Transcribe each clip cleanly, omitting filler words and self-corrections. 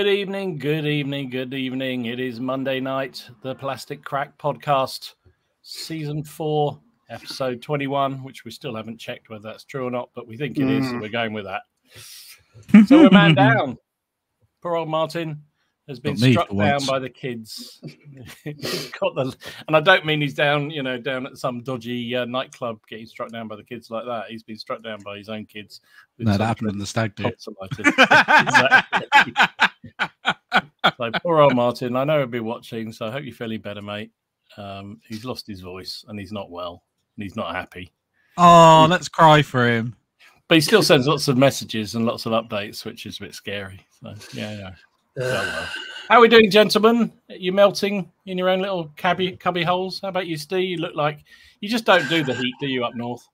Good evening, good evening, good evening. It is Monday night, the Plastic Crack Podcast, Season 4, Episode 21, which we still haven't checked whether that's true or not, but we think it is, so we're going with that. So we're man down. Poor old Martin has been struck down by the kids. He's got the, and I don't mean he's down, down at some dodgy nightclub getting struck down by the kids like that. He's been struck down by his own kids. No, that happened in the stag do. So poor old Martin. I know he'll be watching, so I hope you're feeling better, mate. He's lost his voice and he's not well and he's not happy. Oh, let's cry for him. But he still sends lots of messages and lots of updates, which is a bit scary. So yeah. Well. How are we doing, gentlemen? You melting in your own little cubby holes? How about you, Steve? You look like you just don't do the heat, do you, up north?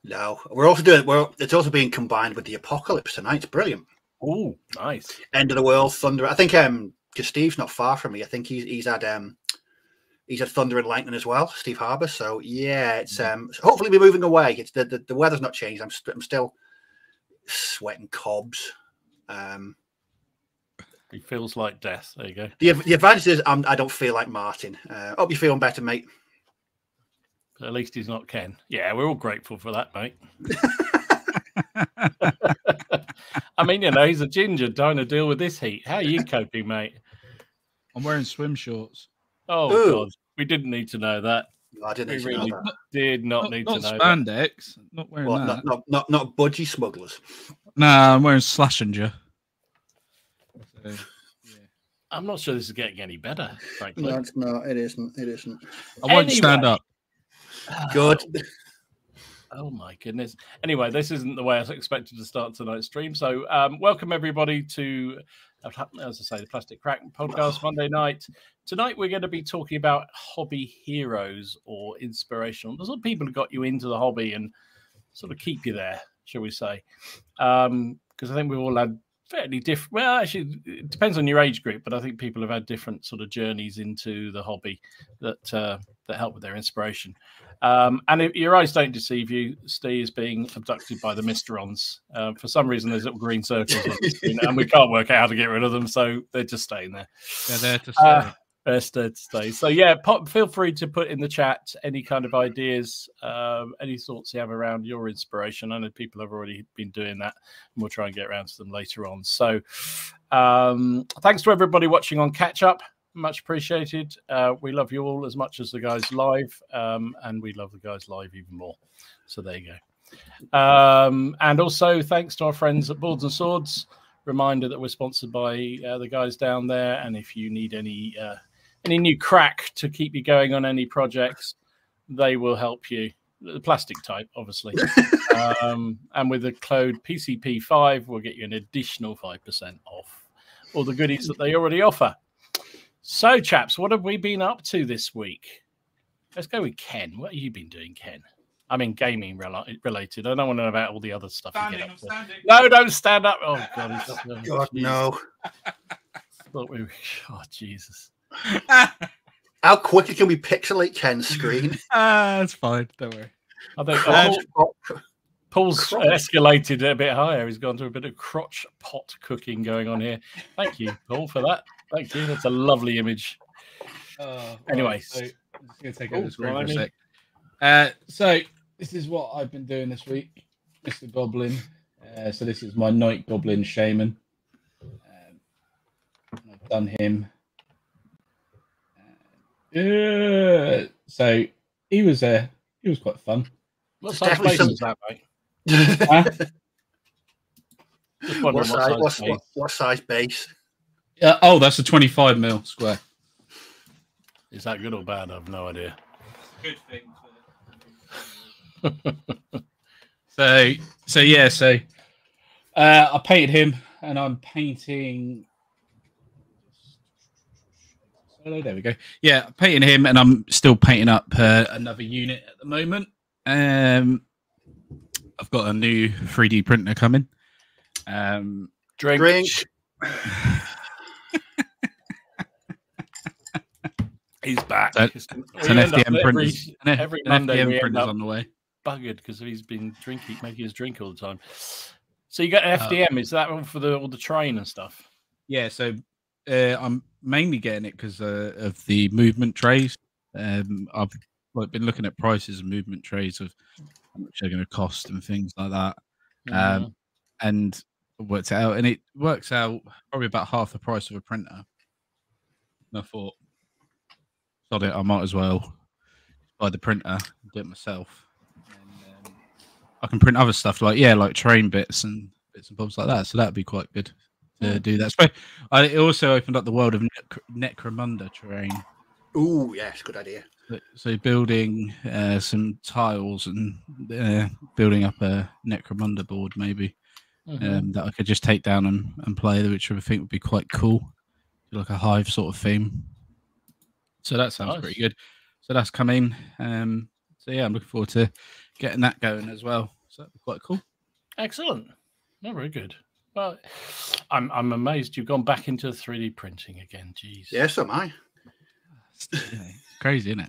No, we're also doing. It's also being combined with the apocalypse tonight. It's brilliant. Oh, nice! End of the world, thunder. I think because Steve's not far from me. I think he's had thunder and lightning as well. Steve Harbour. So yeah, it's hopefully we're moving away. It's the weather's not changed. I'm still sweating cobs. He feels like death. There you go. The advantage is I don't feel like Martin. Hope you're feeling better, mate. But at least he's not Ken. Yeah, we're all grateful for that, mate. I mean, he's a ginger trying to deal with this heat. How are you coping, mate? I'm wearing swim shorts. Oh, God. We didn't need to know that. No, I didn't really did not need to know spandex. Not wearing that. Not budgie smugglers. No, I'm wearing Slashinger. So, yeah. I'm not sure this is getting any better, frankly. No, it's not. It isn't. I won't stand up. Good. Oh my goodness. Anyway, this isn't the way I was expected to start tonight's stream. So welcome everybody to, as I say, the Plastic Crack Podcast Monday night. Tonight we're going to be talking about hobby heroes or inspirational. The sort of people who got you into the hobby and sort of keep you there, shall we say. Because I think we've all had fairly different, well, actually, it depends on your age group, but I think people have had different sort of journeys into the hobby that help with their inspiration. And if your eyes don't deceive you, Steve is being abducted by the Mysterons. For some reason, there's little green circles on the screen, and we can't work out how to get rid of them, so they're just staying there. They're there to stay. They're there to stay. So, yeah, feel free to put in the chat any kind of ideas, any thoughts you have around your inspiration. I know people have already been doing that, and we'll try and get around to them later on. So, thanks to everybody watching on Catch Up. Much appreciated. We love you all as much as the guys live, and we love the guys live even more. So there you go. And also thanks to our friends at Boards and Swords. Reminder that we're sponsored by the guys down there, and if you need any new crack to keep you going on any projects, they will help you. The plastic type, obviously. And with the code PCP5, we'll get you an additional 5% off all the goodies that they already offer. So, chaps, what have we been up to this week? Let's go with Ken. What have you been doing, Ken? I mean, gaming related. I don't want to know about all the other stuff. Standing. No, don't stand up. Oh, God. God, no. Oh, Jesus. How quickly can we pixelate Ken's screen? It's fine. Don't worry. I think Paul's escalated a bit higher. He's gone to a bit of crotch pot cooking going on here. Thank you, Paul, for that. Thank you. That's a lovely image. Anyway, so I'm just going to take over the screen for a sec. So this is what I've been doing this week, Mr. Goblin. So this is my Night Goblin Shaman. I've done him. So he was quite fun. What size base is that, mate? What size base? That's a 25mm square. Is that good or bad? I have no idea. Good thing. So I painted him, and I'm painting. Oh, there we go. Yeah, painting him, and I'm still painting up another unit at the moment. I've got a new 3D printer coming. Drink. He's back. It's an FDM printer. Every Monday we end up on the way. Buggered because he's been making his drink all the time. So you got an FDM. Is that one for all the train and stuff? Yeah, so I'm mainly getting it because of the movement trays. I've been looking at prices of movement trays of how much they're going to cost and things like that. And worked it out, and it works out probably about half the price of a printer. And I thought, sod it, I might as well buy the printer and do it myself. And I can print other stuff like train bits and bobs like that. So that'd be quite good to do that. So it also opened up the world of Necromunda terrain. Ooh, yes, good idea. So building some tiles and building up a Necromunda board maybe that I could just take down and play, which I think would be quite cool. Like a hive sort of theme. So that sounds pretty good. So that's coming. So yeah, I'm looking forward to getting that going as well. So that'd be quite cool. Excellent. No, very good. Well, I'm amazed you've gone back into 3D printing again. Jeez. Yeah, so am I. Crazy, isn't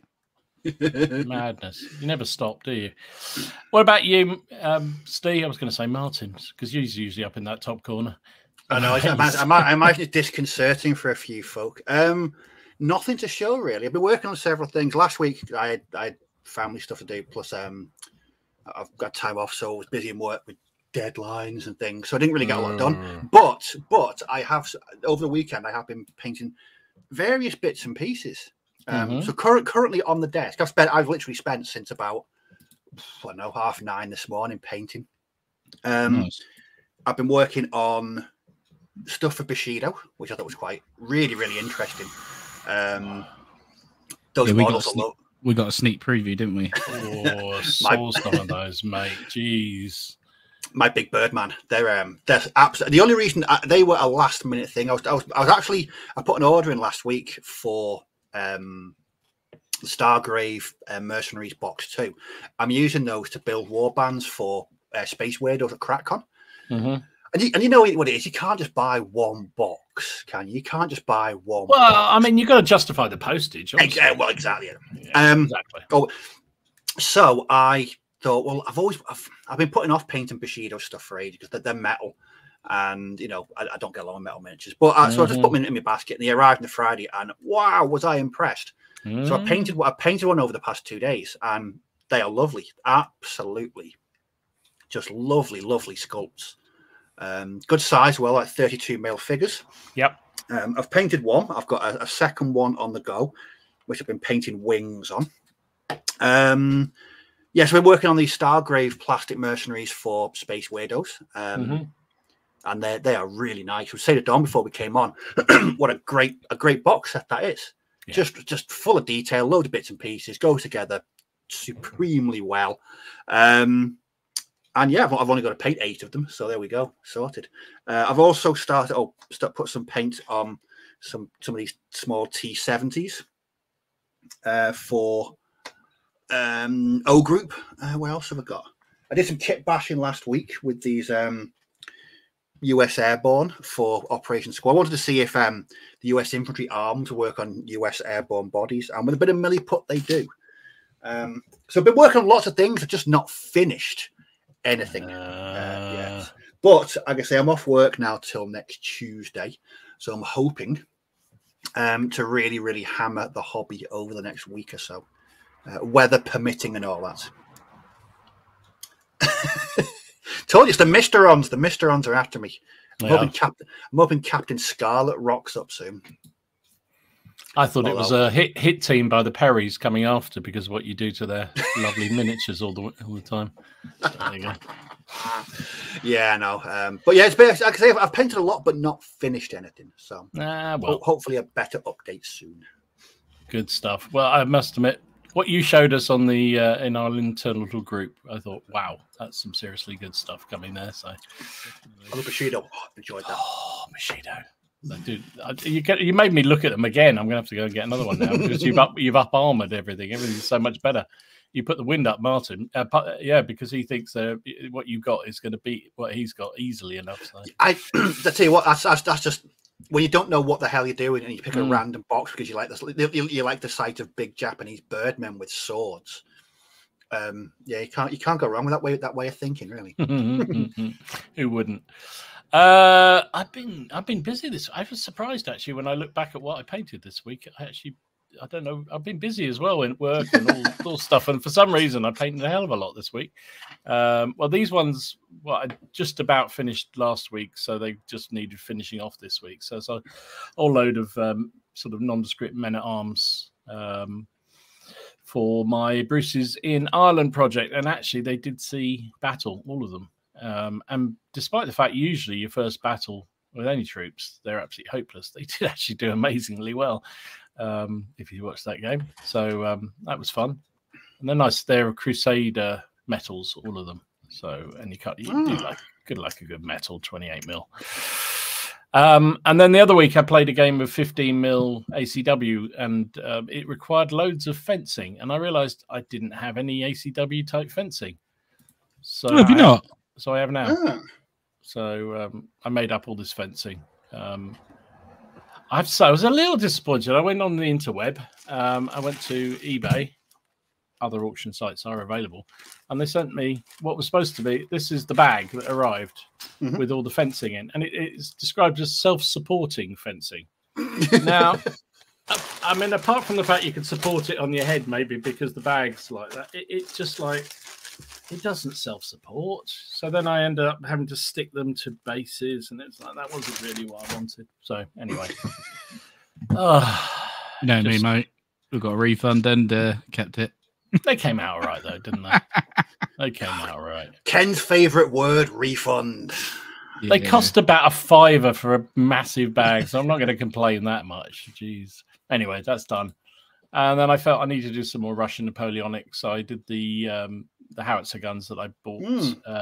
it? Madness. You never stop, do you? What about you, Steve? I was going to say Martin, because he's usually up in that top corner. I know. I imagine it's disconcerting for a few folk. Nothing to show really. I've been working on several things. Last week I had family stuff to do. Plus, I've got time off, so I was busy in work with deadlines and things. So I didn't really get a lot done. But I have over the weekend I have been painting various bits and pieces. So currently on the desk, I've literally spent since about 9:30 this morning painting. Nice. I've been working on stuff for Bushido, which I thought was really interesting. Those models we got a sneak preview, didn't we? Oh, saw some of those, mate. Jeez. My big bird man. They're absolutely the only reason they were a last minute thing. I put an order in last week for the Stargrave Mercenaries box 2. I'm using those to build war bands for Space Weirdos at CrackCon. And you know what it is. You can't just buy one box, can you? You can't just buy one. Well, box. I mean, you've got to justify the postage. Well, exactly. Yeah, exactly. So I thought, well, I've been putting off painting Bushido stuff for ages because they're metal, and I don't get along with metal miniatures. But so I just put them in my basket, and they arrived on the Friday, and wow, was I impressed! So I painted one over the past 2 days, and they are lovely, absolutely, just lovely sculpts. Good size, well, like 32 mil figures. Yep. I've painted one. I've got a second one on the go, which I've been painting wings on. Yes, we're working on these Stargrave plastic mercenaries for Space Weirdos. And they are really nice. We said to Don before we came on, what a great box set that is. Yeah. Just full of detail, load of bits and pieces, go together supremely well. And yeah, I've only got to paint 8 of them, so there we go, sorted. I've also put some paint on some of these small T70s for O Group. What else have I got? I did some kit bashing last week with these US Airborne for Operation Squad. I wanted to see if the US Infantry arms work on US Airborne bodies, and with a bit of milliput, they do. So I've been working on lots of things. I've just not finished anything yet. But like I say, I'm off work now till next Tuesday, so I'm hoping to really hammer the hobby over the next week or so, weather permitting and all that. Told you it's the Misterons. The Misterons are after me. I'm hoping Captain Scarlet rocks up soon. I thought it was a hit team by the Perrys coming after because of what you do to their lovely miniatures all the time. So there you go. Yeah, I know. But yeah, it's been, like I say, I've painted a lot, but not finished anything. So hopefully a better update soon. Good stuff. Well, I must admit, what you showed us on the in our internal little group, I thought, wow, that's some seriously good stuff coming there. So, I love Bushido. Enjoyed that. Oh, Bushido. Dude, you made me look at them again. I'm gonna have to go and get another one now because you've up armored everything. Everything's so much better. You put the wind up, Martin. Because he thinks what you got is going to beat what he's got easily enough. So. I tell you what, that's just when you don't know what the hell you're doing and you pick a random box because you like this. You like the sight of big Japanese birdmen with swords. Yeah, you can't go wrong with that way of thinking, really. Who wouldn't? I've been busy this. I was surprised actually when I look back at what I painted this week. I don't know. I've been busy as well in work and all stuff, and for some reason I painted a hell of a lot this week. Well, these ones, I just about finished last week, so they just needed finishing off this week. So it's a whole load of sort of nondescript men at arms for my Bruce's in Ireland project, and actually they did see battle, all of them. And despite the fact usually your first battle with any troops, they're absolutely hopeless, they did actually do amazingly well if you watch that game. So that was fun. And they're nice. They're Crusader metals, all of them. So, and you do like a good metal 28mm. And then the other week I played a game of 15mm ACW, and it required loads of fencing, and I realized I didn't have any ACW type fencing. So have you not? So I have now. So I made up all this fencing. I was a little disappointed. I went on the interweb. I went to eBay. Other auction sites are available, and they sent me what was supposed to be. This is the bag that arrived with all the fencing in, and it's described as self-supporting fencing. Now, I mean, apart from the fact you can support it on your head, maybe because the bag's like that, it's just like it doesn't self-support. So then I ended up having to stick them to bases, and it's like that wasn't really what I wanted. So anyway, me, mate. We got a refund and kept it. They came out all right, though, didn't they? They came out all right. Ken's favourite word, refund. Yeah. They cost about $5 for a massive bag, so I'm not going to complain that much. Jeez. Anyway, that's done. And then I felt I needed to do some more Russian Napoleonics, so I did the howitzer guns that I bought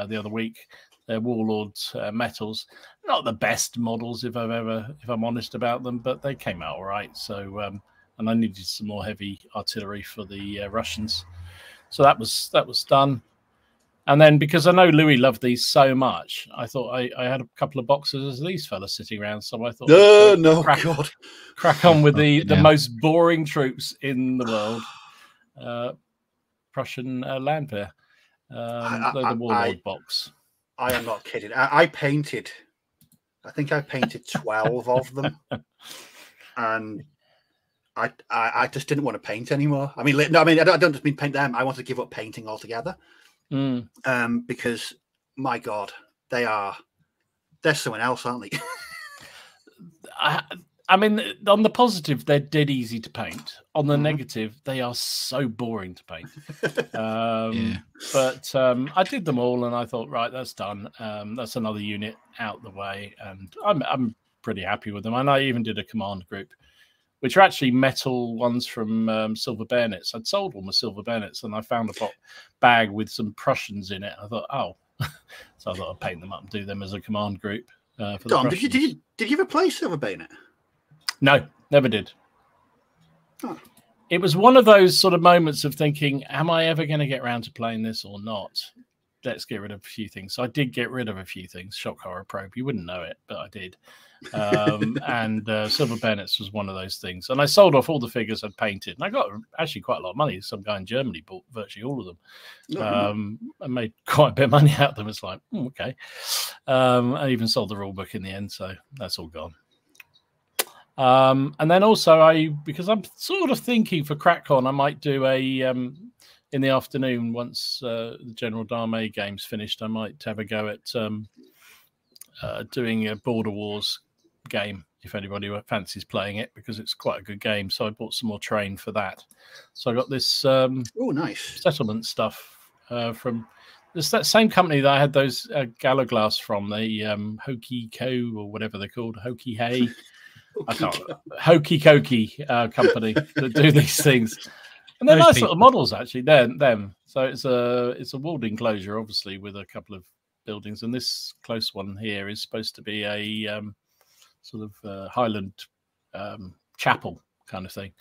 the other week. They're Warlords metals. Not the best models, if I'm honest about them, but they came out all right. So. And I needed some more heavy artillery for the Russians. So that was done. And then because I know Louis loved these so much, I thought I had a couple of boxes of these fellas sitting around. So I thought, crack on with the most boring troops in the world, Prussian Landwehr, the Warlord box. I am not kidding. I think I painted 12 of them. And I just didn't want to paint anymore. I mean, no, I don't just mean paint them. I want to give up painting altogether. Because my God, they're someone else, aren't they? I mean, on the positive, they're dead easy to paint. On the negative, they are so boring to paint. But I did them all, and I thought, right, that's done. That's another unit out the way, and I'm pretty happy with them. And I even did a command group, which are actually metal ones from Silver Bayonets. I'd sold all my Silver Bayonets, and I found a bag with some Prussians in it. I thought, so I thought I'd paint them up and do them as a command group. For Dom, did you ever play Silver Bayonet? No, never did. Oh. It was one of those sort of moments of thinking, am I ever going to get around to playing this or not? Let's get rid of a few things. So I did get rid of a few things. Shock Horror Probe. You wouldn't know it, but I did. And Silver Bayonets was one of those things. And I sold off all the figures I'd painted. And I got actually quite a lot of money. Some guy in Germany bought virtually all of them. I made quite a bit of money out of them. It's like, okay. I even sold the rule book in the end. So that's all gone. And then also because I'm sort of thinking for CrackCon, I might do in the afternoon, once the General Dame game's finished, I might have a go at doing a Border Wars game, if anybody fancies playing it, because it's quite a good game. So I bought some more terrain for that. So I got this nice settlement stuff from that same company that I had those Gala Glass from, the Hokey Co, or whatever they're called, Hokey Hay. Hokey Cokey company that do these things. And they're nice little models, actually. Them. So it's a walled enclosure, obviously, with a couple of buildings. And this close one here is supposed to be a sort of Highland chapel kind of thing.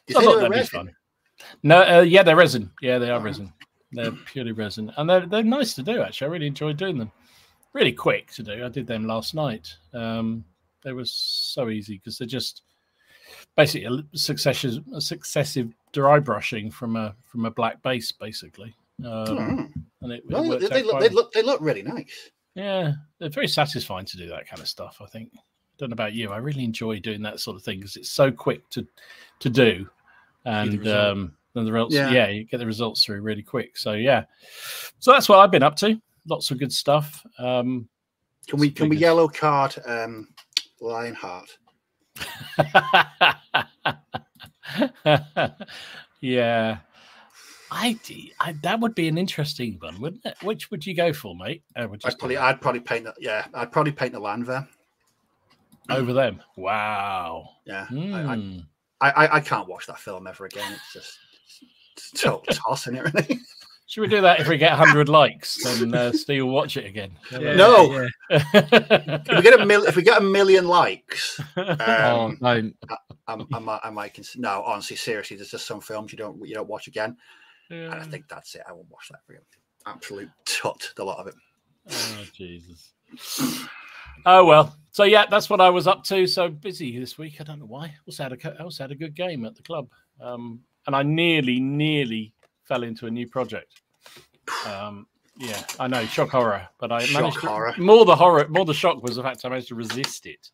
So I thought that'd be fun. No, yeah, they're resin. Yeah, they are resin. They're purely resin, and they're nice to do. Actually, I really enjoyed doing them. Really quick to do. I did them last night. They were so easy because they're just basically a successive dry brushing from a black base, basically. And they look really nice. Yeah, it's very satisfying to do that kind of stuff. I think. I don't know about you. I really enjoy doing that sort of thing because it's so quick to do, and the results. Yeah, you get the results through really quick. So yeah, so that's what I've been up to. Lots of good stuff. Can we yellow card Lionheart? Yeah, that would be an interesting one, wouldn't it? Which would you go for, mate? I'd probably paint that. Yeah, I'd probably paint the land there over them. Wow. Yeah, I can't watch that film ever again. It's just total toss, isn't it? Really. Should we do that if we get 100 likes? Then Steve will watch it again. No. Yeah. If we get a million likes, I might consider. No, honestly, seriously, there's just some films you don't watch again, and I think that's it. I won't watch that for you. Absolute tut, the lot of it. Oh Jesus. Oh well. So yeah, that's what I was up to. So busy this week. I don't know why. I also had a good game at the club, and I nearly fell into a new project. Yeah, I know, shock horror, but I managed to, more the shock was the fact I managed to resist it.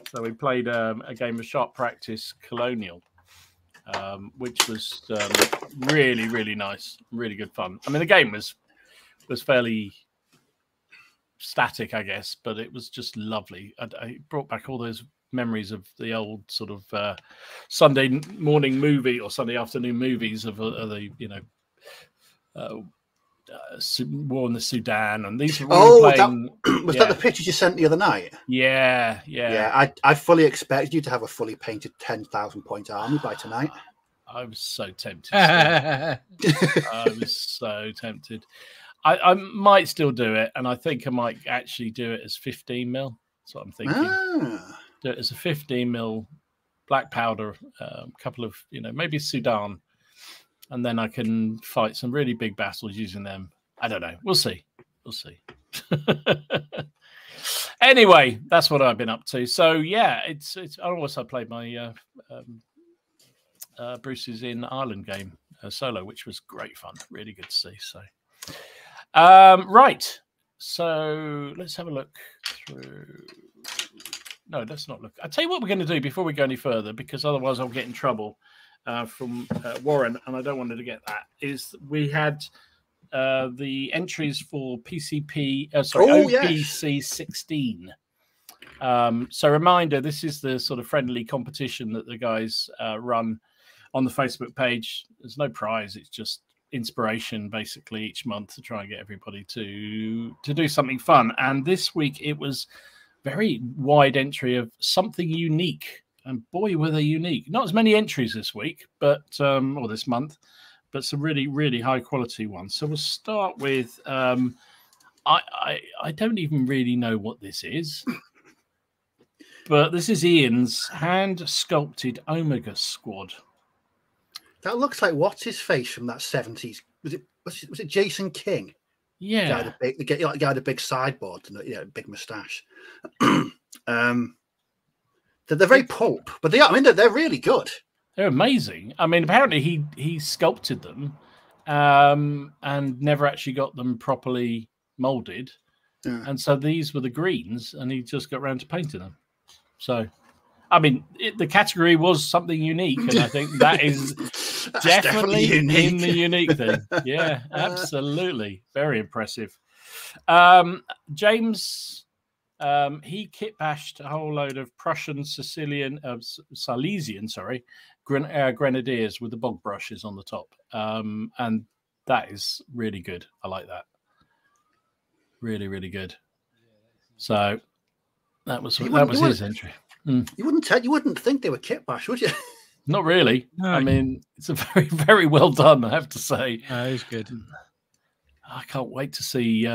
So we played a game of Sharp Practice Colonial, which was really, really nice, really good fun. I mean, the game was fairly static, I guess, but it was just lovely. I brought back all those memories of the old sort of Sunday morning movie or Sunday afternoon movies of the war in the Sudan, and these were playing. That the pictures you sent the other night? Yeah. I fully expected you to have a fully painted 10,000 point army by tonight. I was so tempted. I was so tempted. I might still do it, and I think I might actually do it as 15 mil. That's what I'm thinking. Do it as a 15 mil black powder, a couple of maybe Sudan. And then I can fight some really big battles using them. I don't know. We'll see. Anyway, that's what I've been up to. So yeah, it's. I also played my Bruce's in Ireland game solo, which was great fun. Really good to see. So, right. So let's have a look through. No, let's not look. I'll tell you what we're going to do before we go any further, because otherwise I'll get in trouble. From Warren, and I don't want to get that, is we had the entries for OPC 16. So reminder, this is the sort of friendly competition that the guys run on the Facebook page. There's no prize, it's just inspiration basically each month to try and get everybody to do something fun. And this week it was very wide entry of something unique. And boy, were they unique. Not as many entries this week, but or this month, but some really, really high quality ones. So we'll start with I don't even really know what this is, but this is Ian's hand sculpted Omega squad. That looks like what's his face from that 70s. Was it Jason King? Yeah, the guy with the big sideboard and big moustache. They're very pulp, but they're really good. They're amazing. I mean, apparently he sculpted them and never actually got them properly molded. Yeah. And so these were the greens, and he just got around to painting them. So, I mean, the category was something unique, and I think that is definitely in the unique thing. Yeah, absolutely. Very impressive. James... he kit bashed a whole load of Prussian Silesian grenadiers with the bog brushes on the top, and that is really good. I like that. Really, really good. So that was his entry. You wouldn't think they were kit bashed, would you? Not really. No. I mean, it's a very, very well done, I have to say. It's good. I can't wait to see.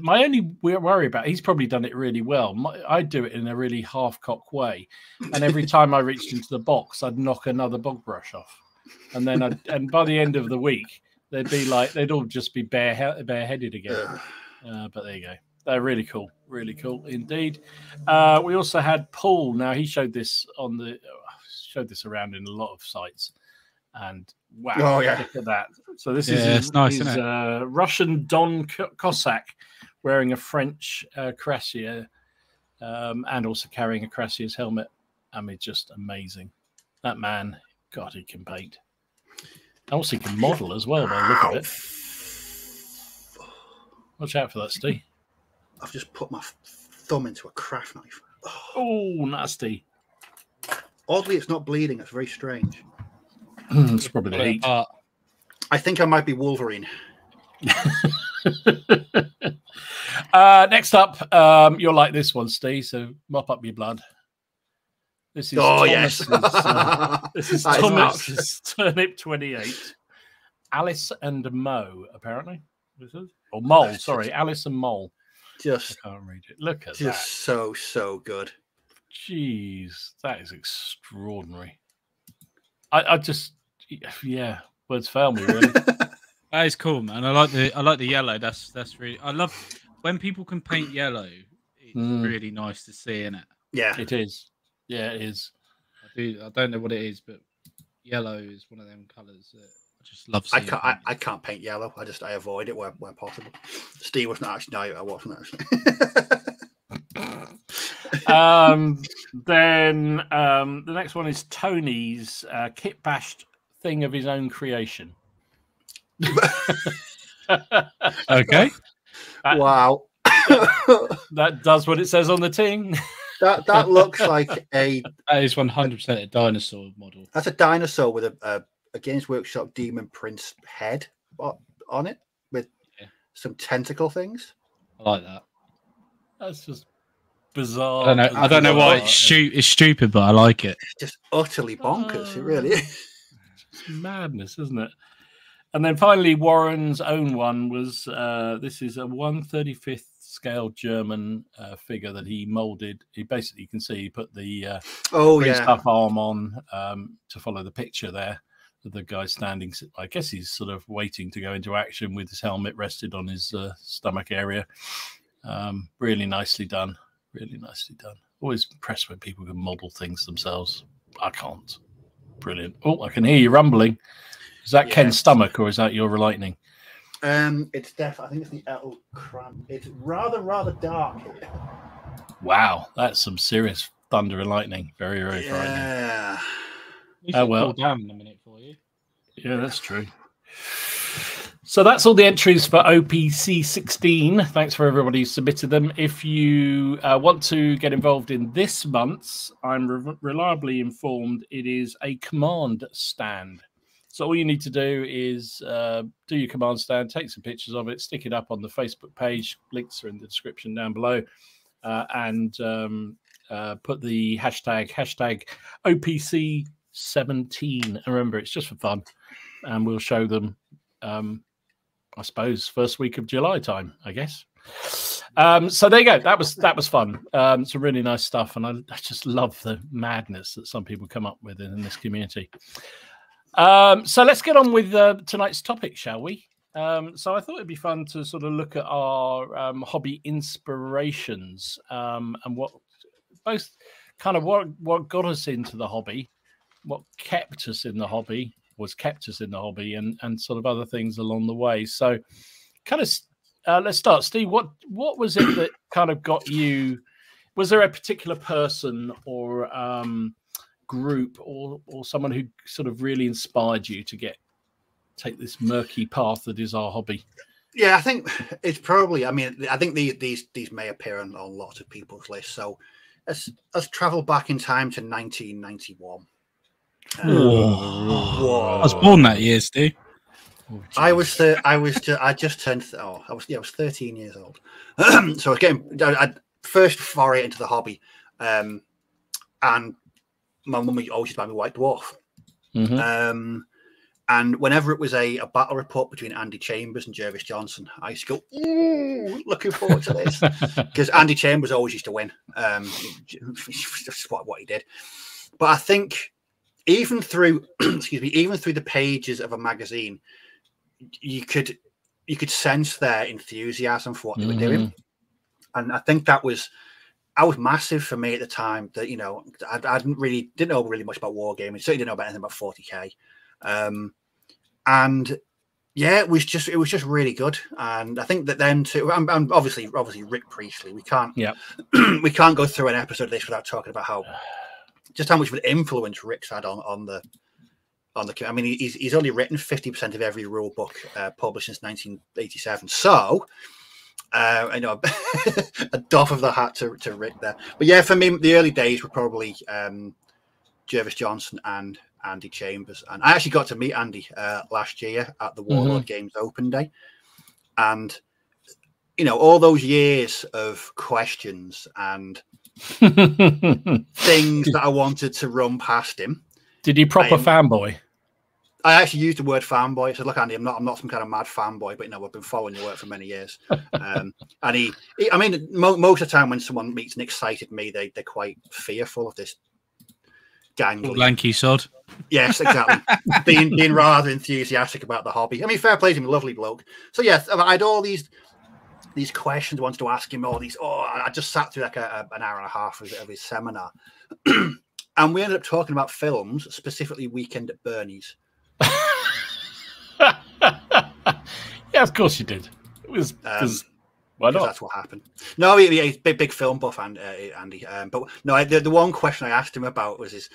My only worry about, he's probably done it really well. I do it in a really half-cock way, and every time I reached into the box, I'd knock another bog brush off, and then and by the end of the week, they'd all just be bareheaded again. But there you go. They're really cool indeed. We also had Paul. Now he showed this around in a lot of sites. And wow, look at that. So this is it's nice, his Russian Don Cossack wearing a French cuirassier, and also carrying a cuirassier's helmet. I mean, just amazing. That man, God, he can paint. Also, he can model as well by the look of it. Watch out for that, Steve. I've just put my thumb into a craft knife. Oh, nasty. Oddly, it's not bleeding. It's very strange. It's probably the heat. I think I might be Wolverine. Next up, you'll like this one, Steve. So mop up your blood. This is Thomas's, this is Thomas's Turnip 28. Alice and Mo, apparently. This is or Mole. Sorry, Alice and Mole. I can't read it. Look at that. Just so good. Jeez, that is extraordinary. I just, yeah, words fail me really. That is cool, man. I like the yellow. That's really. I love when people can paint yellow. It's really nice to see, isn't it? Yeah, it is. Yeah, it is. I don't know what it is, but yellow is one of them colours that I just love seeing. I can't paint yellow. I avoid it where possible. Steve wasn't actually. No, I wasn't actually. Then the next one is Tony's kit bashed thing of his own creation. Okay. Wow. That does what it says on the tin. That looks like that is 100% a dinosaur model. That's a dinosaur with a Games Workshop Demon Prince head on it with some tentacle things. I like that. That's just bizarre. I don't know why it's stupid, but I like it. It's just utterly bonkers. It really is. It's madness, isn't it? And then finally, Warren's own one was this is a 1/35th scale German figure that he molded. He basically, you can see he put the stuff arm on to follow the picture there. The guy standing, I guess he's sort of waiting to go into action with his helmet rested on his stomach area. Really nicely done. Really nicely done. Always impressed when people can model things themselves. I can't. Brilliant. Oh, I can hear you rumbling. Is that Ken's stomach or is that your lightning? It's definitely. I think it's the L cramp. It's rather dark here. Wow, that's some serious thunder and lightning. Very, very frightening. Yeah. Cool down in a minute for you. Yeah, that's true. So that's all the entries for OPC 16. Thanks for everybody who submitted them. If you want to get involved in this month's, I'm reliably informed it is a command stand. So all you need to do is do your command stand, take some pictures of it, stick it up on the Facebook page. Links are in the description down below. And put the hashtag OPC17. And remember, it's just for fun. And we'll show them, I suppose, first week of July time, I guess. So there you go. That was fun. Some really nice stuff. And I just love the madness that some people come up with in this community. So let's get on with tonight's topic, shall we? So I thought it'd be fun to sort of look at our hobby inspirations and what both kind of what got us into the hobby, what kept us in the hobby, and sort of other things along the way. So kind of let's start. Steve, what was it that kind of got you? Was there a particular person or group or someone who sort of really inspired you to take this murky path that is our hobby? Yeah, I think it's probably. I mean, I think these may appear on lots of people's lists. So let's travel back in time to 1991. I was born that year, Steve. I just turned. I was 13 years old. So I was I first foray into the hobby, and my mum always used to buy me White Dwarf. Mm-hmm. And whenever it was a battle report between Andy Chambers and Jervis Johnson, I used to go, ooh, looking forward to this. Because Andy Chambers always used to win. That's what he did. But I think even through the pages of a magazine, you could sense their enthusiasm for what they were doing. And I think that was massive for me at the time. That I didn't know really much about wargaming. Certainly didn't know about anything about 40k. And Yeah, it was just really good, and I think that then too, and obviously Rick Priestley. We can't we can't go through an episode of this without talking about how much of an influence Rick's had on the. I mean, he's only written 50% of every rule book published since 1987. So, I know a doff of the hat to Rick there. But yeah, for me, the early days were probably Jervis Johnson and Andy Chambers. And I actually got to meet Andy last year at the Warlord Games Open Day. And, you know, all those years of questions and things that I wanted to run past him. Did he proper fanboy? I actually used the word fanboy. I said, "Look, Andy, I'm not some kind of mad fanboy, but you know, I've been following your work for many years." And he I mean, most of the time when someone meets an excited me, they're quite fearful of this gangly, lanky sod. Yes, exactly. being rather enthusiastic about the hobby. I mean, fair play to him, lovely bloke. So yes, I had all these questions I wanted to ask him. All these. I just sat through like an hour and a half of his seminar, and we ended up talking about films, specifically Weekend at Bernie's. Yeah, of course you did. It was why not? That's what happened. No, he's big film buff, Andy. But no, the one question I asked him about was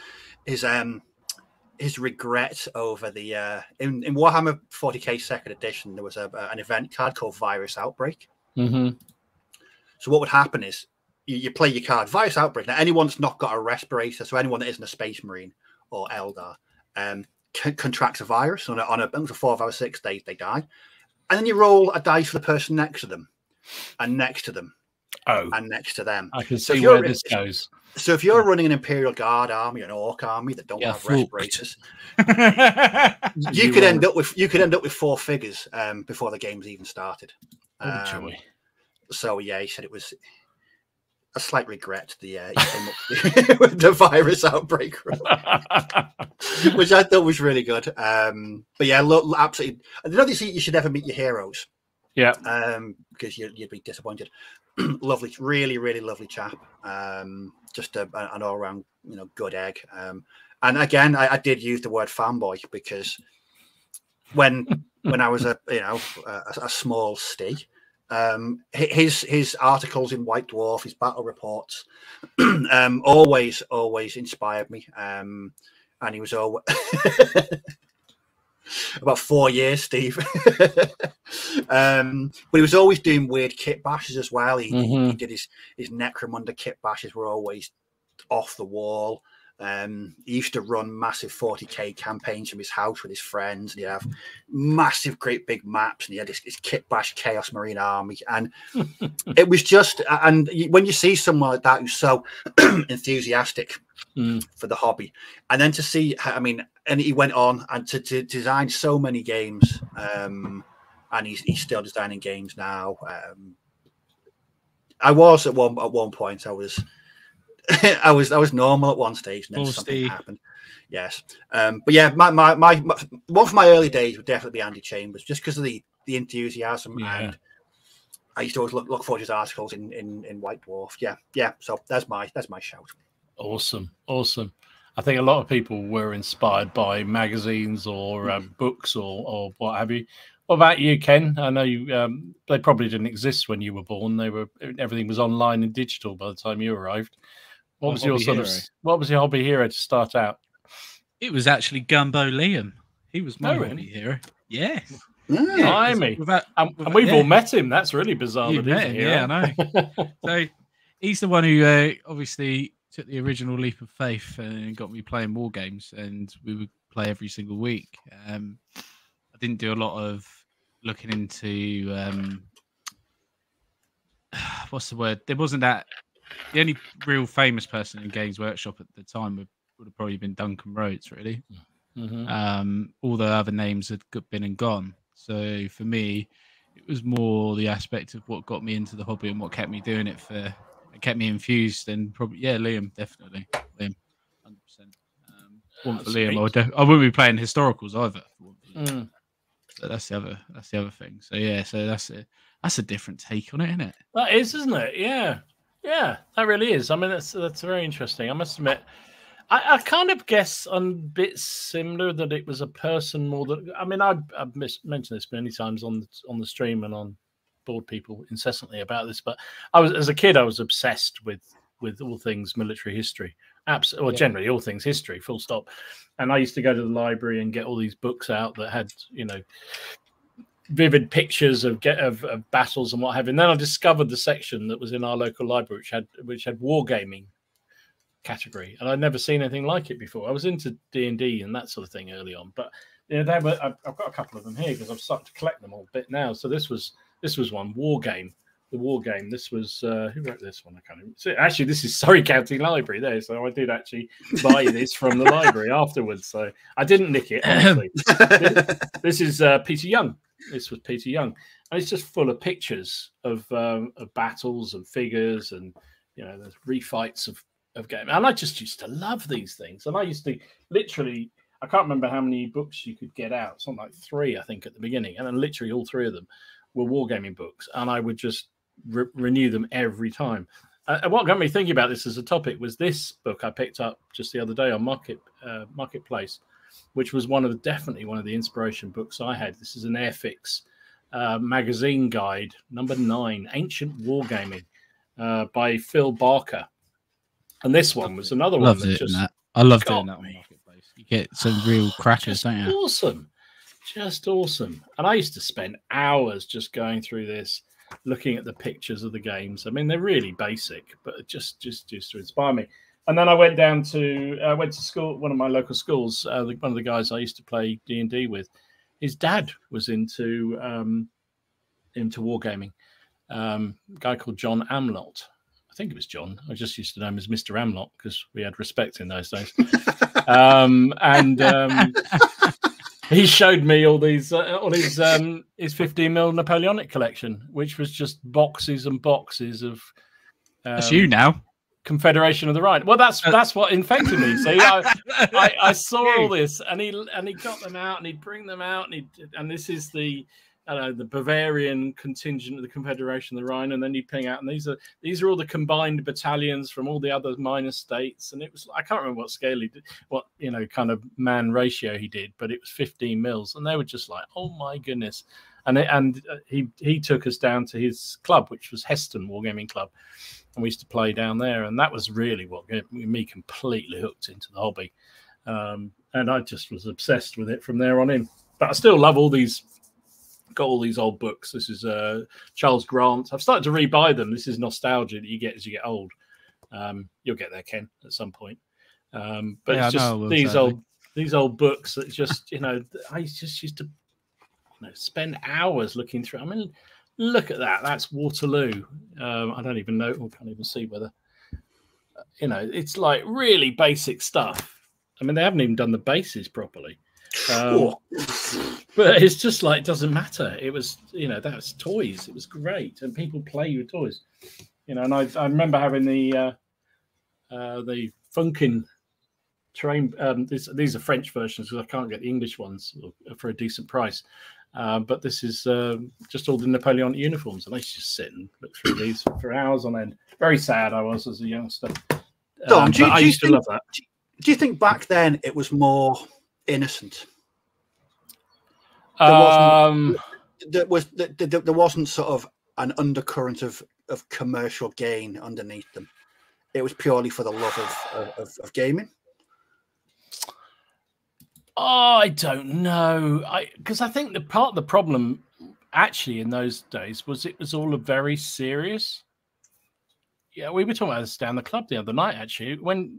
his regret over the in Warhammer 40k Second Edition. There was an event card called Virus Outbreak. Mm-hmm. So what would happen is you play your card Virus Outbreak. Now anyone that's not got a respirator, so anyone that isn't a Space Marine or Eldar, contracts a virus on a 4, 5, or 6 days, they die. And then you roll a dice for the person next to them, and next to them, and next to them. I can see where this goes. So if you're running an Imperial Guard army, an Orc army that don't have respirators, you could end up with 4 figures before the game's even started. So yeah, he said it was a slight regret he came up with the Virus Outbreak rule, which I thought was really good. But yeah, look, absolutely. I don't think you should ever meet your heroes. Yeah. Because you'd be disappointed. Lovely, really, really lovely chap. Just an all-round, good egg. And again, I did use the word fanboy because when I was a small stee. His articles in White Dwarf, his battle reports, always inspired me. And he was always about 4 years, Steve. But he was always doing weird kit bashes as well. He did his Necromunda kit bashes were always off the wall. He used to run massive 40k campaigns from his house with his friends, and he'd have massive, great big maps, and he had his kit bash Chaos Marine army, and it was just. And when you see someone like that who's so enthusiastic for the hobby, and then to see, and he went on and to design so many games, and he's still designing games now. I was at one point. I was normal at one stage, and then something happened. Yes, but yeah, my one of my early days would definitely be Andy Chambers, just because of the enthusiasm, and I used to always look for his articles in White Dwarf. Yeah. So that's my shout. Awesome. I think a lot of people were inspired by magazines or books or what have you. What about you, Ken? I know you. They probably didn't exist when you were born. Everything was online and digital by the time you arrived. What was your hobby hero to start out? It was actually Gumbo Liam. He was my hobby hero. Yes. Blimey. And we've all met him. That's really bizarre. You met him, yeah, I know. So he's the one who obviously took the original leap of faith and got me playing war games, and we would play every single week. I didn't do a lot of looking into what's the word? There wasn't that. The only real famous person in Games Workshop at the time would have probably been Duncan Rhodes, really. All the other names had been and gone. So for me, it was more the aspect of what got me into the hobby and what kept me doing it kept me infused. And probably, Liam, definitely. Liam, 100%. For Liam, I wouldn't be playing historicals either. So that's the other thing. So yeah, that's a different take on it, isn't it? That is, isn't it? Yeah, that really is. I mean, that's very interesting. I must admit, I kind of guess on a bit similar that it was a person more than. I mean, I've mentioned this many times on the stream and on board people incessantly about this, but as a kid I was obsessed with all things military history, absolutely, or generally all things history, full stop. And I used to go to the library and get all these books out that had, you know, vivid pictures of battles and what have you. And then I discovered the section that was in our local library which had wargaming category, and I'd never seen anything like it before. I was into D&D and that sort of thing early on, but you know, I've got a couple of them here because I've started to collect them all a bit now. So this was one, Wargame. The Wargame. This was who wrote this one? I can't even see. Actually, this is Surrey County Library there. So I did actually buy this from the library afterwards. So I didn't nick it, honestly. This is Peter Young. This was Peter Young, and it's just full of pictures of battles and figures, and you know, there's refights of game. And I just used to love these things. And I used to literally, I can't remember how many books you could get out, something like 3, I think, at the beginning. And then literally all 3 of them were wargaming books. And I would just renew them every time. And what got me thinking about this as a topic was this book I picked up just the other day on Marketplace, which was definitely one of the inspiration books I had. This is an Airfix magazine guide, number 9, Ancient Wargaming, by Phil Barker. And this one was another one that just... I love doing that on Marketplace. You get some real crackers, don't you? Awesome. Just awesome. And I used to spend hours just going through this, looking at the pictures of the games. I mean, they're really basic, but just used to inspire me. And then I went to school, one of my local schools. One of the guys I used to play D&D with, his dad was into wargaming. A guy called John Amlott. I think it was John. I just used to know him as Mr. Amlott because we had respect in those days. He showed me all his 15mm Napoleonic collection, which was just boxes and boxes of. That's you now. Confederation of the Rhine. Well, that's what infected me. See, I saw all this, and he got them out, and he'd bring them out, and this is the Bavarian contingent of the Confederation of the Rhine, and then you ping out, and these are all the combined battalions from all the other minor states, and it was, I can't remember what scale he did, what kind of man ratio he did, but it was 15 mils, and they were just like, oh my goodness, and he took us down to his club, which was Heston Wargaming Club, and we used to play down there, and that was really what got me completely hooked into the hobby, and I just was obsessed with it from there on in. But I still love got all these old books. This is Charles Grant. I've started to rebuy them. This is nostalgia that you get as you get old. You'll get there, Ken, at some point. But yeah, it's just these old books that just, I just used to spend hours looking through. I mean, look at that. That's Waterloo. I don't even know. I can't even see whether, it's like really basic stuff. I mean, they haven't even done the bases properly. But it's just like, it doesn't matter. It was, that's toys. It was great, and people play with toys, and I remember having the Funkin train. These are French versions because I can't get the English ones for a decent price. But this is just all the Napoleonic uniforms, and I used to just sit and look through these for hours on end. Very sad I was as a youngster. Don, I used to love that. Do you think back then it was more innocent? There wasn't sort of an undercurrent of commercial gain underneath them. It was purely for the love of gaming. Oh, I don't know. Because I think part of the problem actually in those days was it was all very serious. Yeah, we were talking about this down the club the other night, actually, when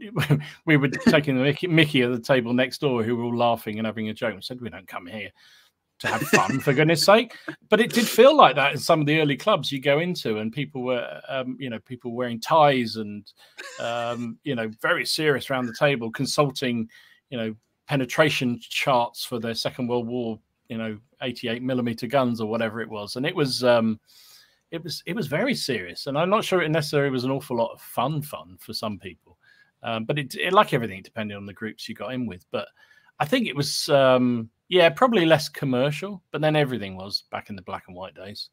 we were taking the Mickey at the table next door, who were all laughing and having a joke, and said, we don't come here to have fun, for goodness sake. But it did feel like that in some of the early clubs you go into, and people were, people wearing ties and, very serious around the table, consulting, penetration charts for their Second World War, 88mm guns or whatever it was. And it was very serious, and I'm not sure it necessarily was an awful lot of fun for some people, but it like everything, depending on the groups you got in with. But I think it was probably less commercial, but then everything was back in the black and white days.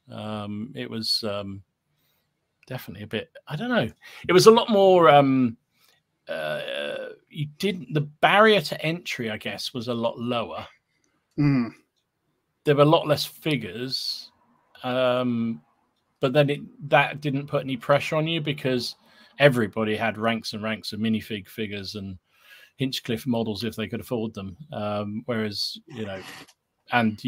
It was definitely a bit, I don't know, it was a lot more you didn't. The barrier to entry, I guess, was a lot lower. Mm. There were a lot less figures, but then that didn't put any pressure on you because everybody had ranks and ranks of minifig figures and Hinchcliffe models if they could afford them. Whereas, and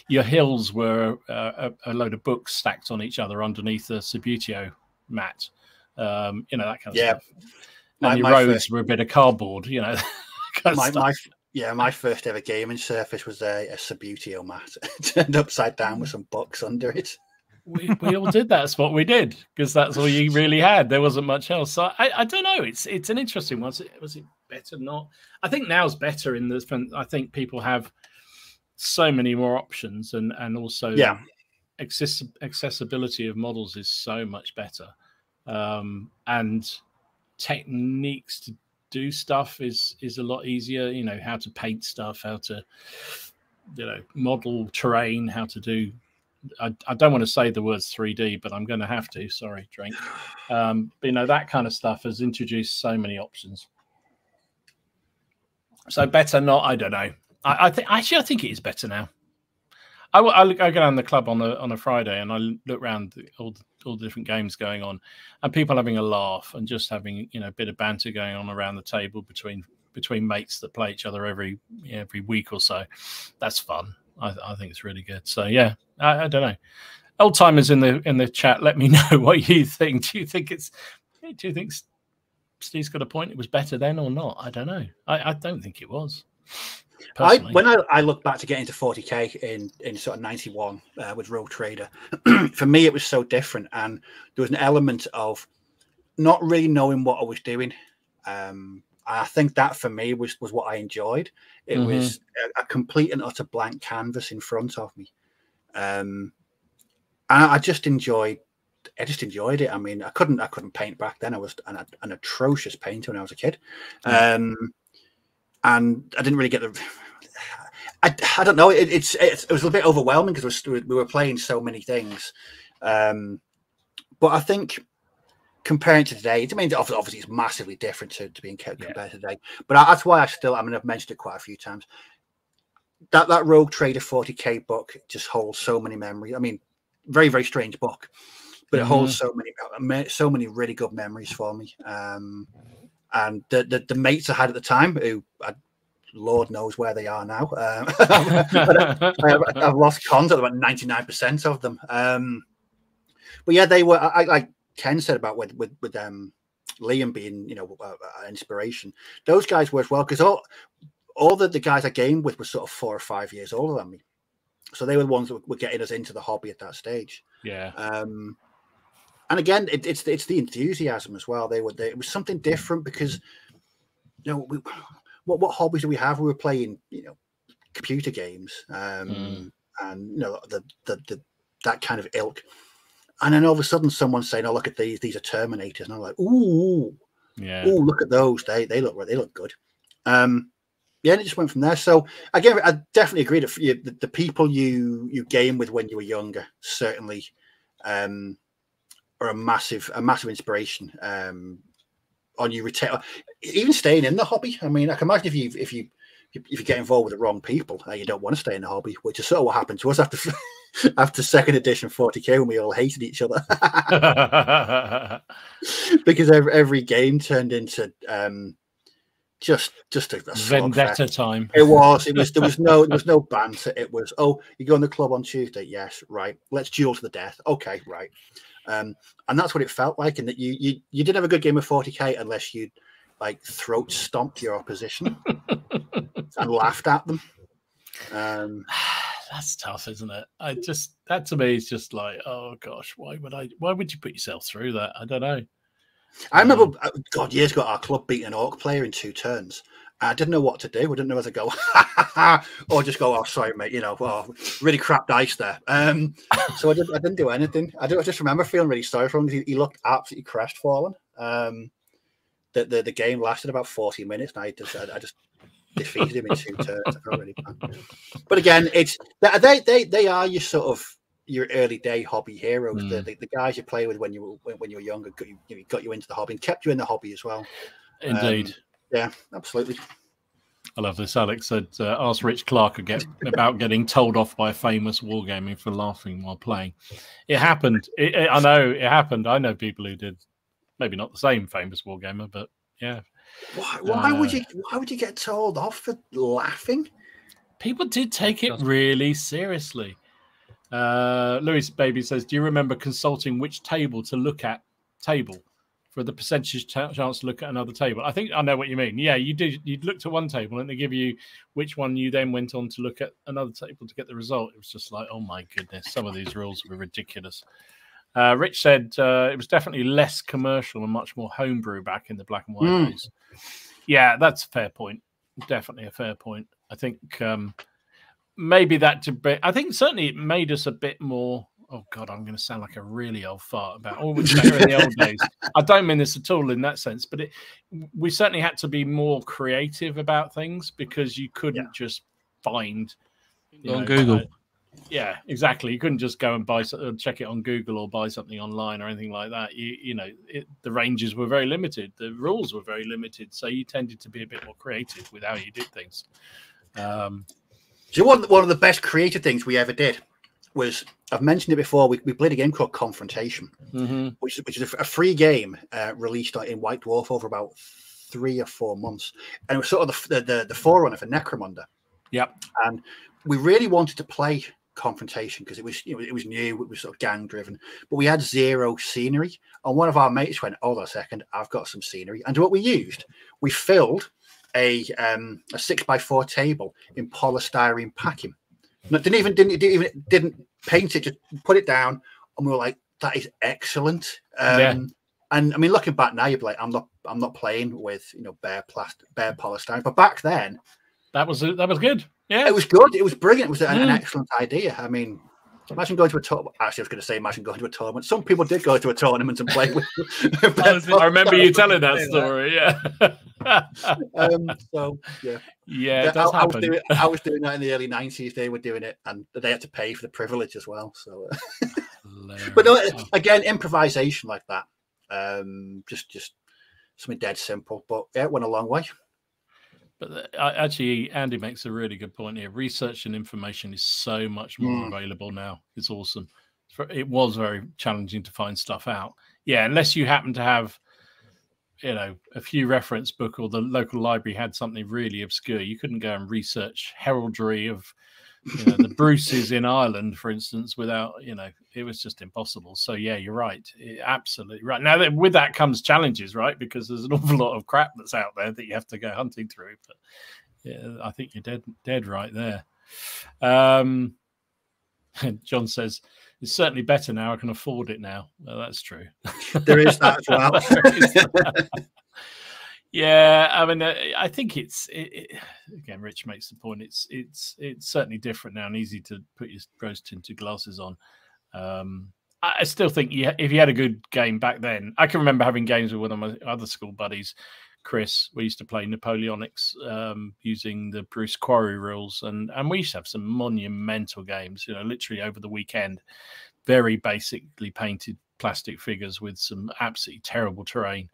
your hills were a load of books stacked on each other underneath the Subutio mat, that kind of stuff. And your roads were a bit of cardboard, my first ever gaming surface was a Subutio mat turned upside down with some books under it. We all did. That's what we did because that's all you really had. There wasn't much else. So I don't know. It's an interesting one. Was it better? Not. I think now's better in this. I think people have so many more options and also accessibility of models is so much better, and techniques to do stuff is a lot easier. How to paint stuff, how to model terrain, how to do. I don't want to say the words 3D, but I'm going to have to. Sorry, drink. But that kind of stuff has introduced so many options. So better not. I don't know. I think it is better now. I go down the club on a Friday and I look around all the different games going on, and people having a laugh and just having a bit of banter going on around the table between mates that play each other every week or so. That's fun. I think it's really good. So yeah, I don't know. Old timers in the chat, let me know what you think. Do you think Steve's got a point? It was better then or not? I don't know. I don't think it was. When I look back to get into 40k in sort of 91 with Rogue Trader, for me it was so different, and there was an element of not really knowing what I was doing. I think that for me was what I enjoyed. It was a complete and utter blank canvas in front of me, and I just enjoyed it. I mean, I couldn't paint back then. I was an atrocious painter when I was a kid. And I didn't really get the. I don't know. It was a bit overwhelming because we were playing so many things. But I think comparing to today, I mean, obviously it's massively different to being compared to today. But that's why I've mentioned it quite a few times. That Rogue Trader 40k book just holds so many memories. I mean, very, very strange book, but it holds so many really good memories for me. And the mates I had at the time, who Lord knows where they are now. I've lost contact about 99% of them. But yeah, they were. Like Ken said about with Liam being an inspiration. Those guys were as well, because all the guys I gamed with were sort of 4 or 5 years older than me, so they were the ones that were getting us into the hobby at that stage. Yeah. And again, it's the enthusiasm as well. It was something different because, what hobbies do we have? We were playing, computer games, and that kind of ilk. And then all of a sudden, someone's saying, "Oh, look at these are Terminators," and I'm like, "Ooh, yeah, ooh, look at those. They look good." And it just went from there. So again, I definitely agree that the people you game with when you were younger certainly are a massive inspiration on you even staying in the hobby. I mean, I can imagine if you get involved with the wrong people, you don't want to stay in the hobby, which is sort of what happened to us after second edition 40k when we all hated each other because every game turned into just a vendetta time. There was no banter. It was, oh, you go on the club on Tuesday, yes, right, let's duel to the death, okay, right. And that's what it felt like, and that you didn't have a good game of 40k unless you throat stomped your opposition and laughed at them. That's tough, isn't it? That to me is just like, oh gosh, why would you put yourself through that? I don't know. I remember, God, years ago, our club beat an orc player in 2 turns. I didn't know what to do. I didn't know whether to go or just go, "Oh, sorry, mate. Really crap dice there." So I didn't do anything. I just remember feeling really sorry for him because he looked absolutely crestfallen. The game lasted about 40 minutes, and I just defeated him in 2 turns. I felt really bad. But again, they are your sort of your early day hobby heroes. The guys you play with when you were younger got you into the hobby and kept you in the hobby as well. Indeed. Yeah, absolutely. I love this. Alex said, ask Rich Clark about getting told off by a famous wargaming for laughing while playing. It happened. I know it happened. I know people who did. Maybe not the same famous wargamer, but yeah. Why would you get told off for laughing? People did take it really seriously. Louis Baby says, do you remember consulting which table to look at for the percentage chance to look at another table? I think I know what you mean. Yeah, you did. You looked at one table and they give you which one you then went on to look at another table to get the result. It was just like, oh my goodness, some of these rules were ridiculous. Rich said it was definitely less commercial and much more homebrew back in the black and white days. Yeah, that's a fair point. Definitely a fair point. I think maybe that I think certainly it made us a bit more. Oh God, I'm going to sound like a really old fart about it was better in the old days. I don't mean this at all in that sense, but we certainly had to be more creative about things because you couldn't just find on Google. Yeah, exactly. You couldn't just go and check it on Google or buy something online or anything like that. The ranges were very limited. The rules were very limited. So you tended to be a bit more creative with how you did things. So one of the best creative things we ever did was, I've mentioned it before, we played a game called Confrontation, which is a free game released in White Dwarf over about 3 or 4 months. And it was sort of the forerunner for Necromunda. Yep. And we really wanted to play Confrontation because it was new, it was sort of gang driven, but we had 0 scenery. And one of our mates went, hold on a second, I've got some scenery. And what we used, we filled a 6x4 table in polystyrene packing. Didn't paint it, just put it down, and we were like, that is excellent. And I mean, looking back now, you'd be like, I'm not playing with bare polystyrene, but back then that was good. Yeah, it was good. It was brilliant. It was an excellent idea. I mean, imagine going to a tournament. Actually, I was going to say, imagine going to a tournament. Some people did go to a tournament and play with. I remember you telling that story. Yeah. So yeah, it does happen. I was doing that in the early 90s. They were doing it, and they had to pay for the privilege as well. So, but no, again, improvisation like that, just something dead simple. But yeah, it went a long way. But actually, Andy makes a really good point here. Research and information is so much more available now. It's awesome. It was very challenging to find stuff out. Yeah, unless you happen to have, a few reference book or the local library had something really obscure. You couldn't go and research heraldry of the Bruces in Ireland, for instance, without, it was just impossible. So, yeah, you're right. Absolutely right. Now, with that comes challenges, right? Because there's an awful lot of crap that's out there that you have to go hunting through. But, yeah, I think you're dead right there. John says, it's certainly better now. I can afford it now. Well, that's true. There is that as well. Yeah, I mean, I think again, Rich makes the point. It's certainly different now and easy to put your rose-tinted glasses on. I still think if you had a good game back then, I can remember having games with one of my other school buddies, Chris. We used to play Napoleonics using the Bruce Quarry rules, and we used to have some monumental games. Literally over the weekend, very basically painted plastic figures with some absolutely terrible terrain.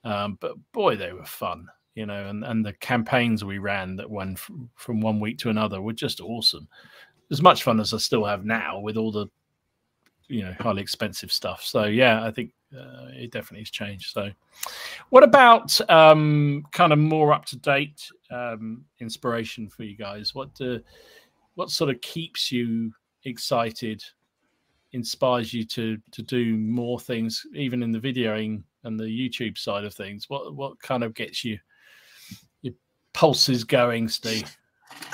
But boy, they were fun, and the campaigns we ran that went from one week to another were just awesome. As much fun as I still have now with all the, highly expensive stuff. So, yeah, I think it definitely has changed. So what about kind of more up-to-date inspiration for you guys? What sort of keeps you excited, inspires you to do more things, even in the videoing and the YouTube side of things? What kind of gets your pulses going, Steve?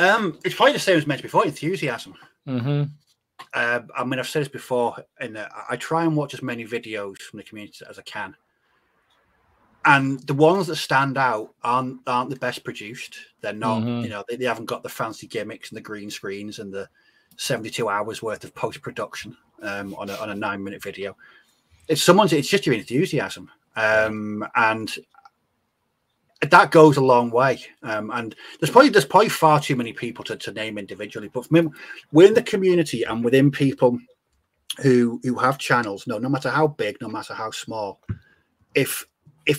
It's probably the same as mentioned before, enthusiasm. Mm-hmm. I mean, I've said this before, and I try and watch as many videos from the community as I can. And the ones that stand out aren't the best produced. They're not, they haven't got the fancy gimmicks and the green screens and the 72 hours worth of post-production on a 9-minute video. It's just your enthusiasm. And that goes a long way. And there's probably far too many people to name individually, but for me, within the community and within people who have channels, no matter how big, no matter how small, if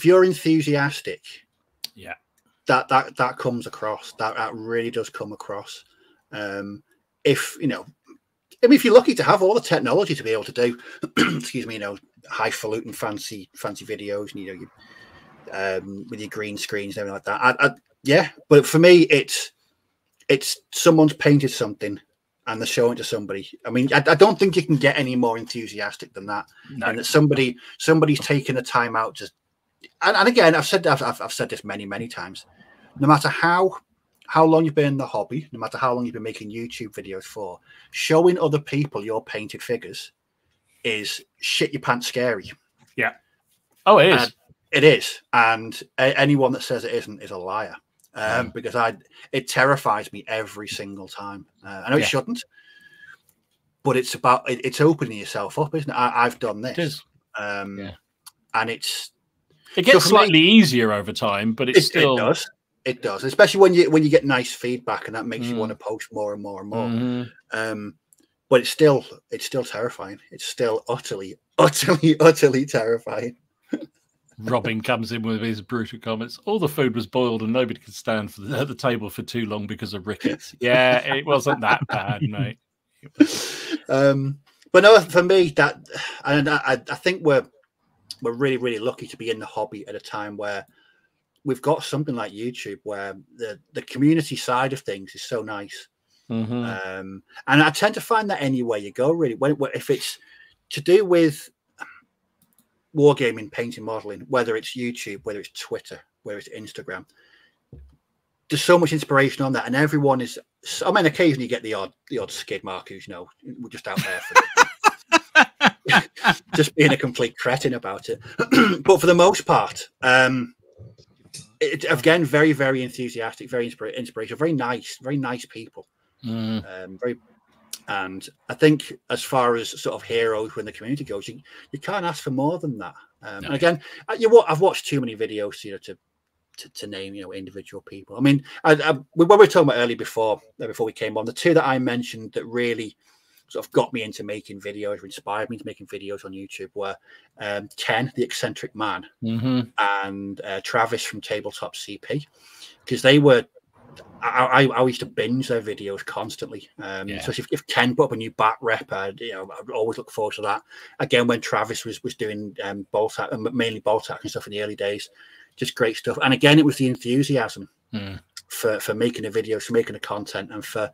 you're enthusiastic Yeah, that comes across. That really does come across. If you know, I mean, if you're lucky to have all the technology to be able to do, excuse me, you know, highfalutin, fancy videos, and, you know, with your green screens and everything like that. Yeah, but for me, it's someone's painted something and they're showing it to somebody. I mean, I don't think you can get any more enthusiastic than that. No. And that somebody's taken the time out to. And again, I've said this many times. No matter how long you've been in the hobby, no matter how long you've been making YouTube videos for, showing other people your painted figures is shit your pants scary. Yeah. Oh, it is. It is. And anyone that says it isn't is a liar. Because it terrifies me every single time. I know it shouldn't, but it's it's opening yourself up, isn't it? I've done this. It is. And it gets slightly easier over time, but it still it does, especially when you get nice feedback, and that makes you want to post more and more and more. But it's still terrifying. It's still utterly terrifying. Robin comes in with his brutal comments. All the food was boiled and nobody could stand at the table for too long because of rickets. Yeah, it wasn't that bad, mate. But no, for me, I think we're really lucky to be in the hobby at a time where we've got something like YouTube, where the community side of things is so nice. And I tend to find that anywhere you go, really, if it's to do with wargaming, painting, modeling, whether it's YouTube, whether it's Twitter, whether it's Instagram, there's so much inspiration on that, and everyone is. I mean, occasionally you get the odd skid mark who's, you know, we're just out there for just being a complete cretin about it. But for the most part, again, very, very enthusiastic, very inspirational, very nice people. And I think as far as sort of heroes when the community goes, you can't ask for more than that. And again, I've watched too many videos, you know, to name, you know, individual people. I mean, when we were talking about earlier before we came on, the two that I mentioned that really sort of got me into making videos, or inspired me to making videos on YouTube, were Ken, the eccentric man, and Travis from Tabletop CP, because they were. I used to binge their videos constantly. So if Ken put up a new bat rep, I'd always look forward to that. Again, when Travis was doing mainly bolt action stuff in the early days, just great stuff. And again, it was the enthusiasm for making the videos, for making the content, and for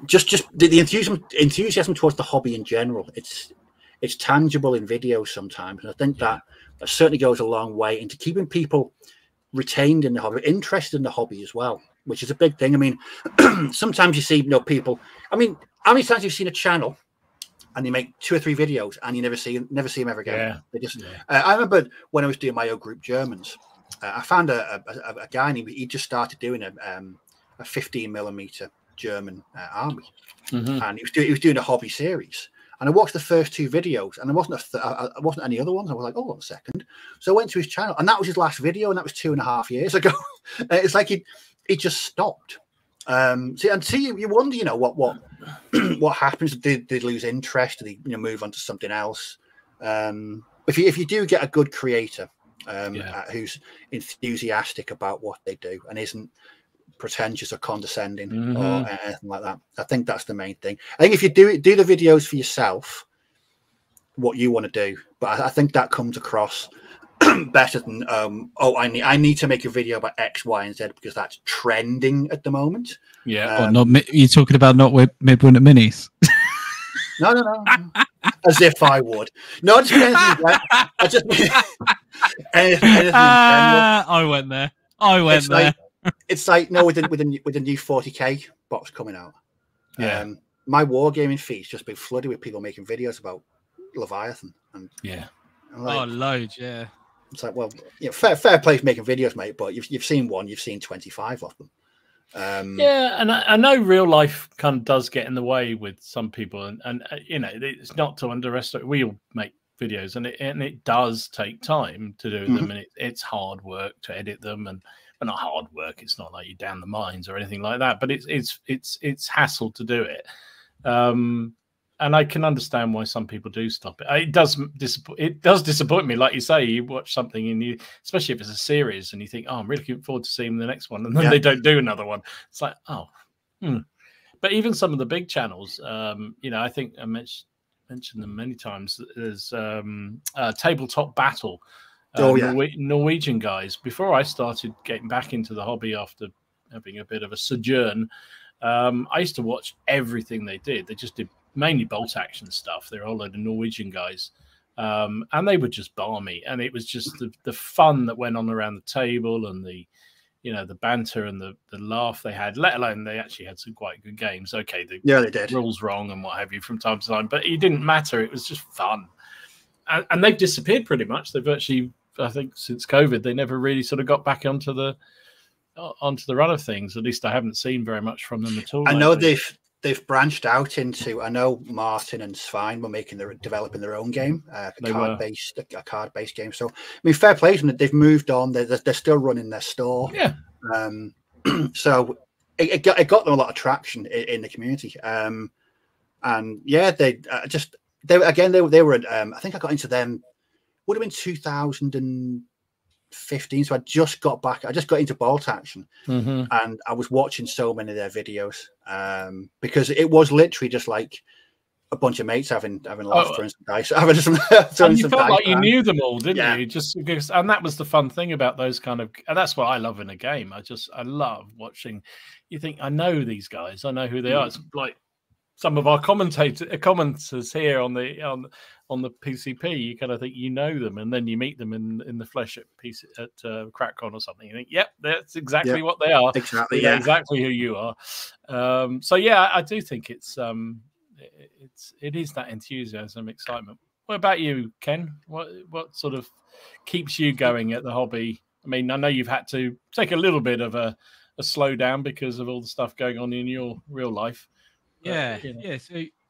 just the enthusiasm towards the hobby in general. It's tangible in videos sometimes, and I think that certainly goes a long way into keeping people retained in the hobby, interested in the hobby as well, which is a big thing. I mean, sometimes you see, you know, people. I mean, how many times have you seen a channel and they make 2 or 3 videos and you never see them ever again? Yeah. They just. I remember when I was doing my own group Germans, I found a guy, and he just started doing a 15mm German army, and he was doing a hobby series. And I watched the first 2 videos, and there wasn't any other ones. I was like, oh, hold on a second. So I went to his channel, and that was his last video, and that was 2.5 years ago. It's like he just stopped. See, you wonder, you know, what happens? Did they lose interest? Did they, you know, move on to something else? If you do get a good creator who's enthusiastic about what they do and isn't pretentious or condescending or anything like that, I think that's the main thing. I think if you do the videos for yourself, what you want to do, but I think that comes across better than I need to make a video about X, Y, and Z because that's trending at the moment. You're talking about not with midwinter minis. No. As if I would. No, I just anything in general. I went there. It's like no, with the new 40k box coming out. My wargaming feed's just been flooded with people making videos about Leviathan, and like, loads, It's like, well, you know, fair play for making videos, mate, but you've seen one, you've seen 25 of them. And I know real life kind of does get in the way with some people, and you know, it's not to underestimate. We all make videos, and it does take time to do them, and it's hard work to edit them, and not hard work. It's not like you're down the mines or anything like that, but it's hassle to do it. and I can understand why some people do stop it. It does disappoint me, like you say. You watch something and you, especially if it's a series, and you think, "Oh, I'm really looking forward to seeing the next one," and then they don't do another one. It's like, oh. But even some of the big channels, I think I mentioned them many times. There's Tabletop Battle, Norwegian guys. Before I started getting back into the hobby after having a bit of a sojourn, I used to watch everything they did. They just did mainly bolt action stuff. They're all the Norwegian guys, and they were just balmy. And it was just the fun that went on around the table, and the banter and the laugh they had, let alone they actually had some quite good games. Okay, they did. Rules wrong and what have you from time to time, but it didn't matter. It was just fun. And they've disappeared pretty much. They've actually, I think, since COVID, they never really sort of got back onto the run of things. At least I haven't seen very much from them at all. I know they've branched out into. I know Martin and Svein were developing their own game, a card-based game. So I mean, fair play to them. They've moved on. They're still running their store. Yeah. So it got them a lot of traction in the community. And yeah, they were. I think I got into them. Would have been 2015. So I just got into bolt action, and I was watching so many of their videos because it was literally just like a bunch of mates having laughter and some dice. And you felt like you knew them all, didn't you? Just because, and that was the fun thing about those kind of. And that's what I love in a game. I love watching. You think, I know these guys. I know who they are. It's like some of our commenters here on the PCP. You kind of think you know them, and then you meet them in the flesh at CrackCon or something. You think, yep, that's exactly what they are. Exactly, exactly who you are. So yeah, I do think it is that enthusiasm, excitement. What about you, Ken? What sort of keeps you going at the hobby? I mean, I know you've had to take a little bit of a slowdown because of all the stuff going on in your real life. Yeah. So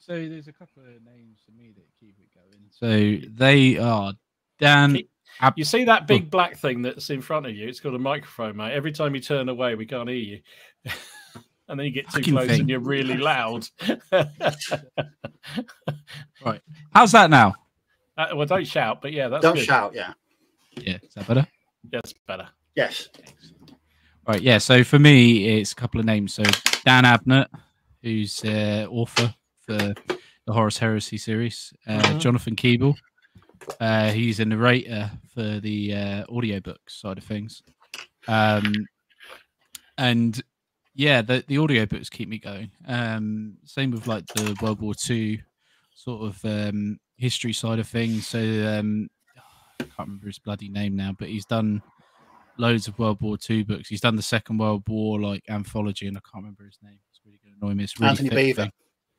there's a couple of names for me that keep it going. So they are Dan. You see that big black thing that's in front of you? It's got a microphone, mate. Every time you turn away, we can't hear you. And then you get too close and you're really loud. Right. How's that now? Well, don't shout, but yeah, that's don't good. Shout, yeah. Yeah, is that better? Yes, better. Yes. Right, yeah. So for me, it's a couple of names. So Dan Abnett, who's author for the Horus Heresy series. Jonathan Keeble, he's a narrator for the audiobook side of things. And yeah, the audiobooks keep me going. Same with like the World War II sort of history side of things. So I can't remember his bloody name now, but he's done loads of World War II books. He's done the Second World War like anthology, and I can't remember his name. It's really going to annoy me. It's really Anthony Beaver. Thing.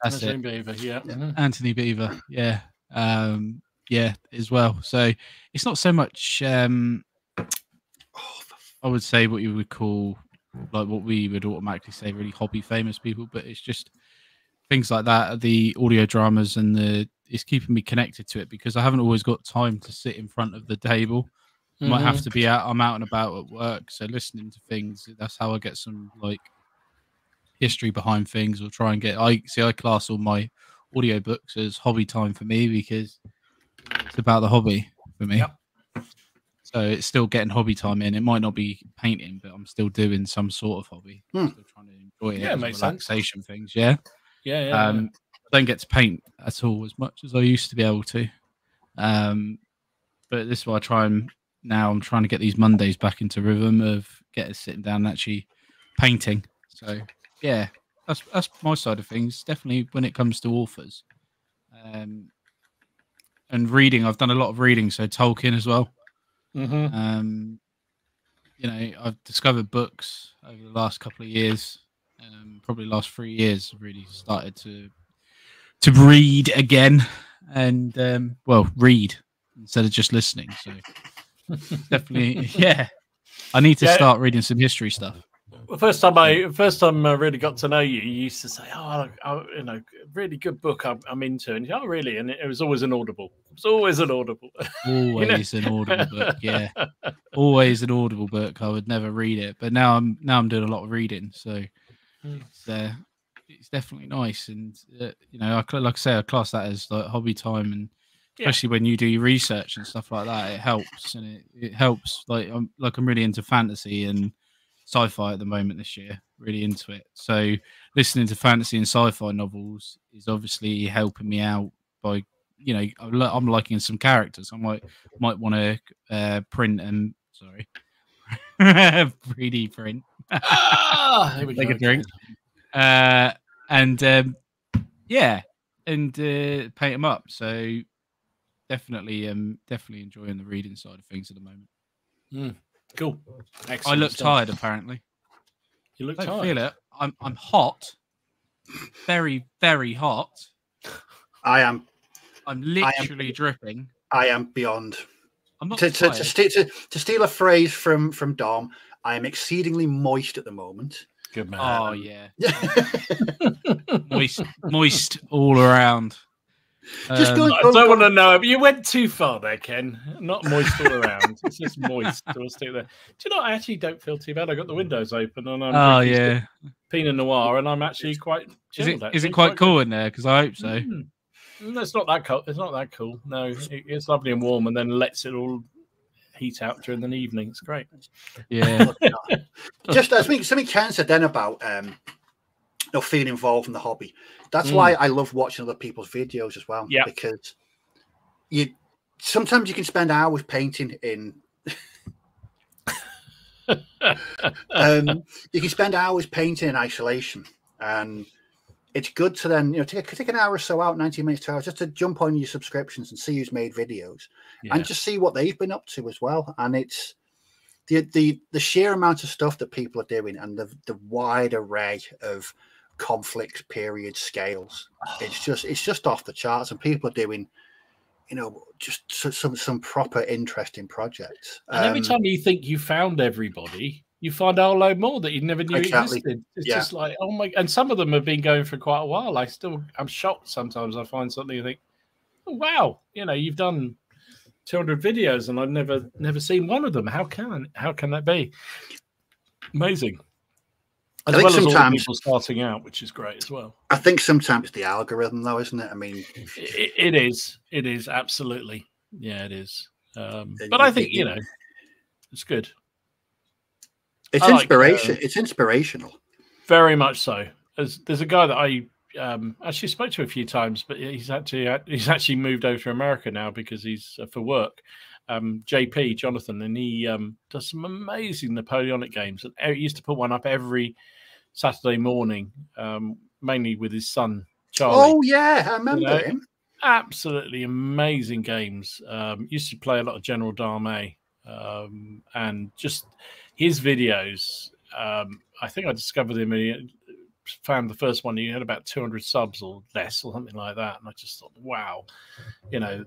That's Anthony it. Beaver, yeah. Anthony Beaver, yeah. Yeah, as well. So it's not so much I would say what you would call like what we would automatically say really hobby famous people, but it's just things like that, the audio dramas, and it's keeping me connected to it because I haven't always got time to sit in front of the table. Might have to be out. I'm out and about at work, so listening to things. That's how I get some like history behind things, or try and get. I class all my audiobooks as hobby time for me because it's about the hobby for me. Yep. So it's still getting hobby time in. It might not be painting, but I'm still doing some sort of hobby. I'm still trying to enjoy it. Yeah, as makes relaxation sense. Things. Yeah. Yeah. I don't get to paint at all as much as I used to be able to. But this is what I try and. Now I'm trying to get these Mondays back into rhythm of sitting down and actually painting. So yeah, that's my side of things. Definitely when it comes to authors, and reading. I've done a lot of reading, so Tolkien as well. You know, I've discovered books over the last couple of years. Probably the last 3 years, I've really started to read again, and read instead of just listening. So. Definitely, yeah. I need to start reading some history stuff. Well, first time I really got to know you, you used to say, "Oh, really good book I'm into," and oh, really? And it was always an Audible. It was always an Audible. Always an Audible book, yeah. Always an Audible book. I would never read it, but now I'm doing a lot of reading, so it's definitely nice, and you know, like I say, I class that as like hobby time, and especially when you do your research and stuff like that, it helps, and it helps. I'm really into fantasy and sci-fi at the moment this year, really into it. So listening to fantasy and sci-fi novels is obviously helping me out by, you know, I'm liking some characters. I might want to print and 3D print. Here we Take go. a drink. And paint them up. So definitely enjoying the reading side of things at the moment. Cool. Excellent. I look tired, apparently. You look I don't tired. feel it. I'm hot. Very, very hot. I am. I'm literally dripping. I am beyond. I'm not to steal a phrase from Dom, I am exceedingly moist at the moment. Good man. Oh yeah. moist all around. I don't want to know, but you went too far there, Ken. Not moist all around. It's just moist. We'll stick there. Do you know? I actually don't feel too bad. I got the windows open, and I'm drinking Pinot Noir, and I'm actually quite chilled. Is it quite cool in there? Because I hope so. It's not that cold. It's not that cool. No, it's lovely and warm, and then lets it all heat out during the evening. It's great. Yeah. Just something Ken said then about feeling involved in the hobby. That's why I love watching other people's videos as well. Yeah. Because sometimes you can spend hours painting in. You can spend hours painting in isolation, and it's good to then take an hour or so out, 90 minutes to hours, just to jump on your subscriptions and see who's made videos, and just see what they've been up to as well. And it's the sheer amount of stuff that people are doing, and the wide array of conflicts, periods, scales. It's just off the charts, and people are doing just some proper interesting projects. And every time you think you found everybody, you find a whole load more that you never knew existed. It's just like, oh my! And some of them have been going for quite a while. I'm shocked sometimes. I find something and think, oh, wow, you've done 200 videos and I've never seen one of them. How can that be? Amazing. As well as all the people starting out, which is great as well. I think sometimes it's the algorithm, though, isn't it? I mean, it is. It is absolutely. Yeah, it is. But I think it's good. It's inspiration. It's inspirational. Very much so. There's a guy that I actually spoke to a few times, but he's actually moved over to America now because he's for work. JP Jonathan, and he does some amazing Napoleonic games. And he used to put one up every Saturday morning, mainly with his son Charlie. Oh yeah, I remember him. Absolutely amazing games. Used to play a lot of General Dame, and just his videos. I think I discovered him. He found the first one. He had about 200 subs or less, or something like that. And I just thought, wow,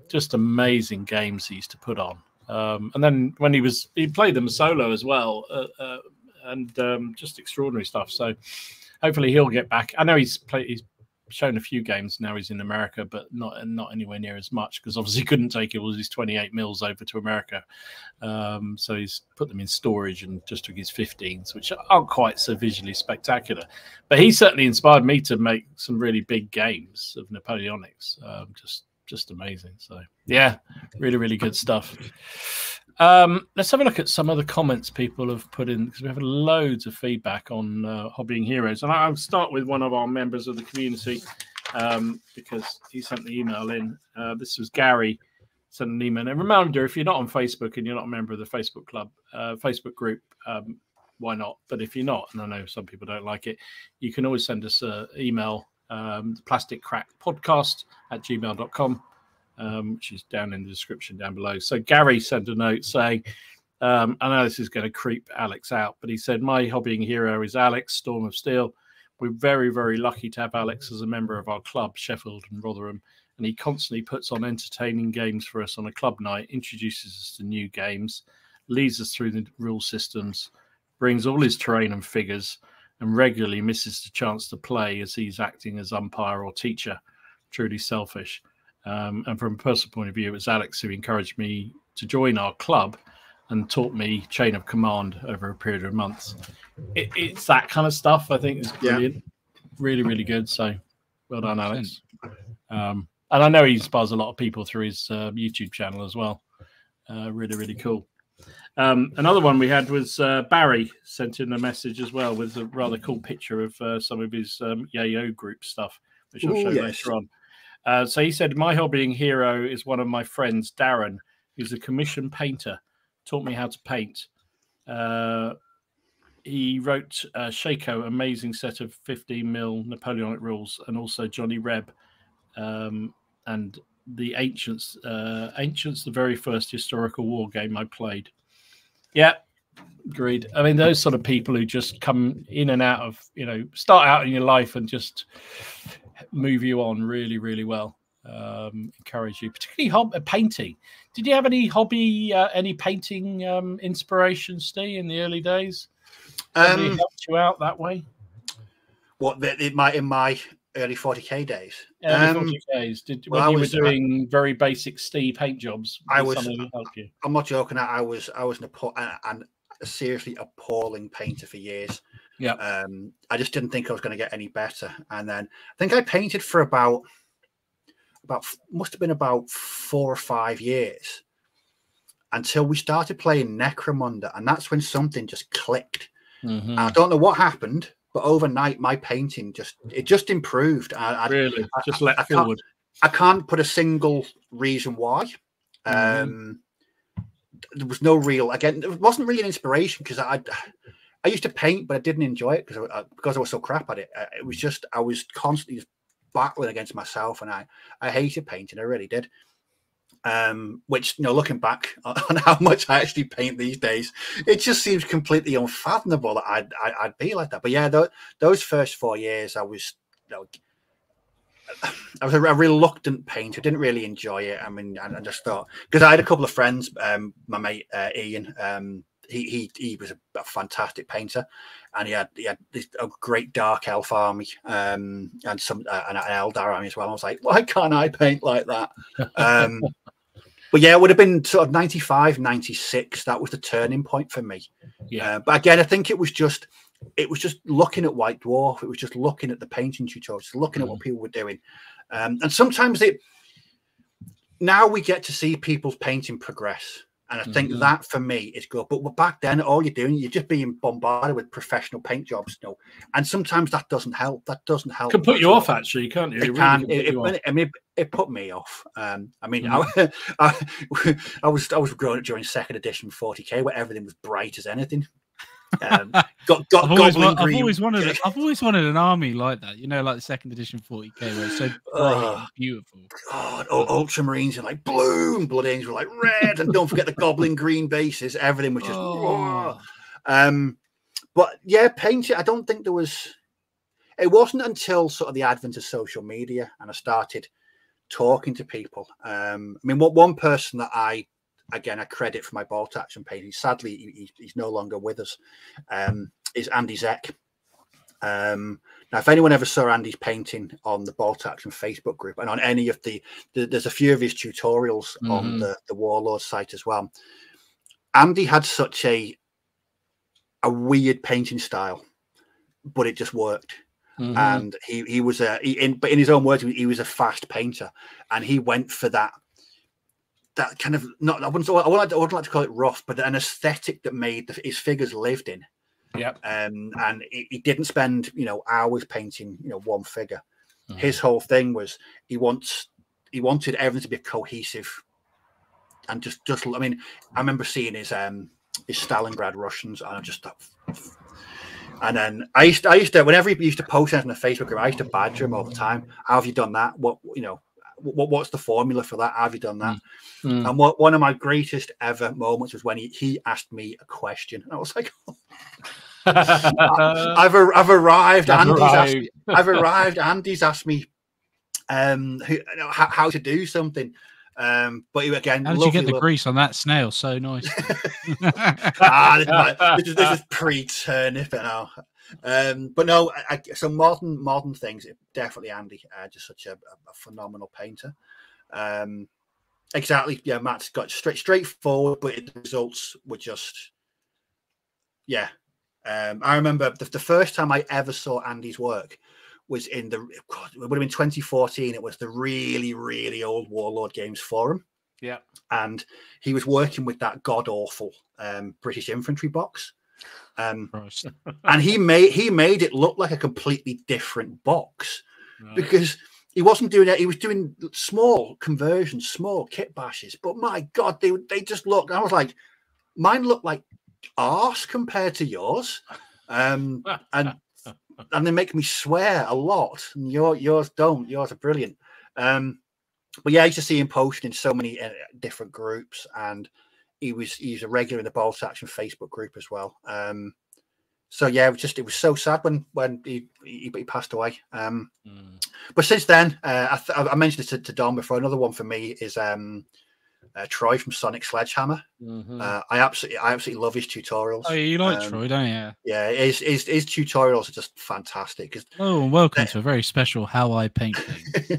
just amazing games he used to put on. And then when he played them solo as well, and just extraordinary stuff. So hopefully he'll get back. I know he's shown a few games now. He's in America, but not anywhere near as much because obviously he couldn't take all his 28 mils over to America. So he's put them in storage and just took his 15s, which aren't quite so visually spectacular. But he certainly inspired me to make some really big games of Napoleonics. Just amazing. So yeah, really, really good stuff. Let's have a look at some of the comments people have put in, because we have loads of feedback on Hobbying Heroes. And I'll start with one of our members of the community because he sent the email in. This was Gary, sent an email. And reminder, if you're not on Facebook and you're not a member of the Facebook club, Facebook group, why not? But if you're not, and I know some people don't like it, you can always send us an email, theplasticcrackpodcast@gmail.com. Which is down in the description down below. So Gary sent a note saying, I know this is going to creep Alex out, but he said, my hobbying hero is Alex, Storm of Steel. We're very, very lucky to have Alex as a member of our club, Sheffield and Rotherham, and he constantly puts on entertaining games for us on a club night, introduces us to new games, leads us through the rule systems, brings all his terrain and figures, and regularly misses the chance to play as he's acting as umpire or teacher. Truly selfish. And from a personal point of view, it was Alex who encouraged me to join our club and taught me Chain of Command over a period of months. It's that kind of stuff I think is brilliant. really, really good. So well done, Alex. And I know he inspires a lot of people through his YouTube channel as well. Really, really cool. Another one we had was Barry sent in a message as well with a rather cool picture of some of his Yayo group stuff, which I'll show later on. So he said, my hobbying hero is one of my friends, Darren, who's a commission painter, taught me how to paint. He wrote Shaco, amazing set of 15mm Napoleonic rules, and also Johnny Reb and the Ancients, the very first historical war game I played. Yeah, agreed. I mean, those sort of people who just come in and out of, start out in your life and just move you on really, really well. Encourage you, particularly painting. Did you have any hobby, any painting inspiration, Steve, in the early days? Somebody helped you out that way? What in my early 40k days? Early 40Ks. When you were doing very basic Steve paint jobs, somebody help you? I'm not joking. I was a seriously appalling painter for years. Yeah. I just didn't think I was going to get any better, and then I think I painted for about must have been about 4 or 5 years until we started playing Necromunda, and that's when something just clicked. I don't know what happened, but overnight my painting just improved. Just let forward. I can't put a single reason why. There was no real, again, it wasn't really an inspiration, because I used to paint, but I didn't enjoy it because I was so crap at it. It was just, I was constantly just battling against myself, and I hated painting. I really did. Which, looking back on how much I actually paint these days, it just seems completely unfathomable that I'd be like that. But yeah, those first 4 years, I was a reluctant painter. Didn't really enjoy it. I mean, I just thought, because I had a couple of friends, my mate Ian, he was a fantastic painter, and he had a great dark elf army, and an Eldar army as well. I was like, why can't I paint like that? But yeah, it would have been sort of 95, 96. That was the turning point for me. Yeah. But again, I think it was just looking at White Dwarf. It was just looking at the painting tutorials, looking at what people were doing. And sometimes now we get to see people's painting progress. And I think that for me is good. But back then, all you're doing, you're just being bombarded with professional paint jobs, and sometimes that doesn't help. That doesn't help. Can put you off, actually, can't you? It can. It put me off. I mean, I was growing up during second edition 40k, where everything was bright as anything. I've always wanted an army like that, like the second edition 40k, where it's so bright and beautiful. God, Ultramarines are like blue, and Blood Angels were like red, and don't forget the Goblin green bases. Everything was just. But yeah, painting. I don't think there was. It wasn't until sort of the advent of social media, and I started talking to people. I mean, one person that I credit for my bolt action painting, sadly he's no longer with us, is Andy Zeck. Now, if anyone ever saw Andy's painting on the bolt action Facebook group, and on any of there's a few of his tutorials on the Warlord site as well. Andy had such a weird painting style, but it just worked. And he was but in his own words, he was a fast painter, and he went for that kind of, I wouldn't like to call it rough, but an aesthetic that made his figures lived in. Yeah. And he didn't spend hours painting one figure. His whole thing was he wanted everything to be cohesive, and just I mean, I remember seeing his Stalingrad Russians, and I just thought. And then I used to whenever he used to post anything on Facebook group, I used to badger him all the time. How have you done that? What's the formula for that? How have you done that? And one of my greatest ever moments was when he asked me a question, and I was like, I've arrived. I've arrived. Andy's asked me how to do something. But again, how did you get the grease on that snail so nice? This is pre-turnip now. But no, so modern things, definitely Andy, just such a phenomenal painter. Exactly, yeah. Matt's got straightforward, but the results were just, yeah. I remember the first time I ever saw Andy's work was in the, God, it would have been 2014. It was the really, really old Warlord Games forum. Yeah. And he was working with that god awful British infantry box. And he made it look like a completely different box, because he wasn't doing it. He was doing small conversions, small kit bashes. But my God, they just looked. I was like, mine looked like arse compared to yours, and they make me swear a lot. And yours don't. Yours are brilliant. But yeah, I used to see him posting in so many different groups, and he's a regular in the Bolt Action Facebook group as well. So yeah, it was so sad when he passed away. But since then, I mentioned it to Don before. Another one for me is Troy from Sonic Sledgehammer. I absolutely love his tutorials. Oh, you like Troy, don't you? Yeah, his tutorials are just fantastic. Oh, and welcome to a very special How I Paint thing.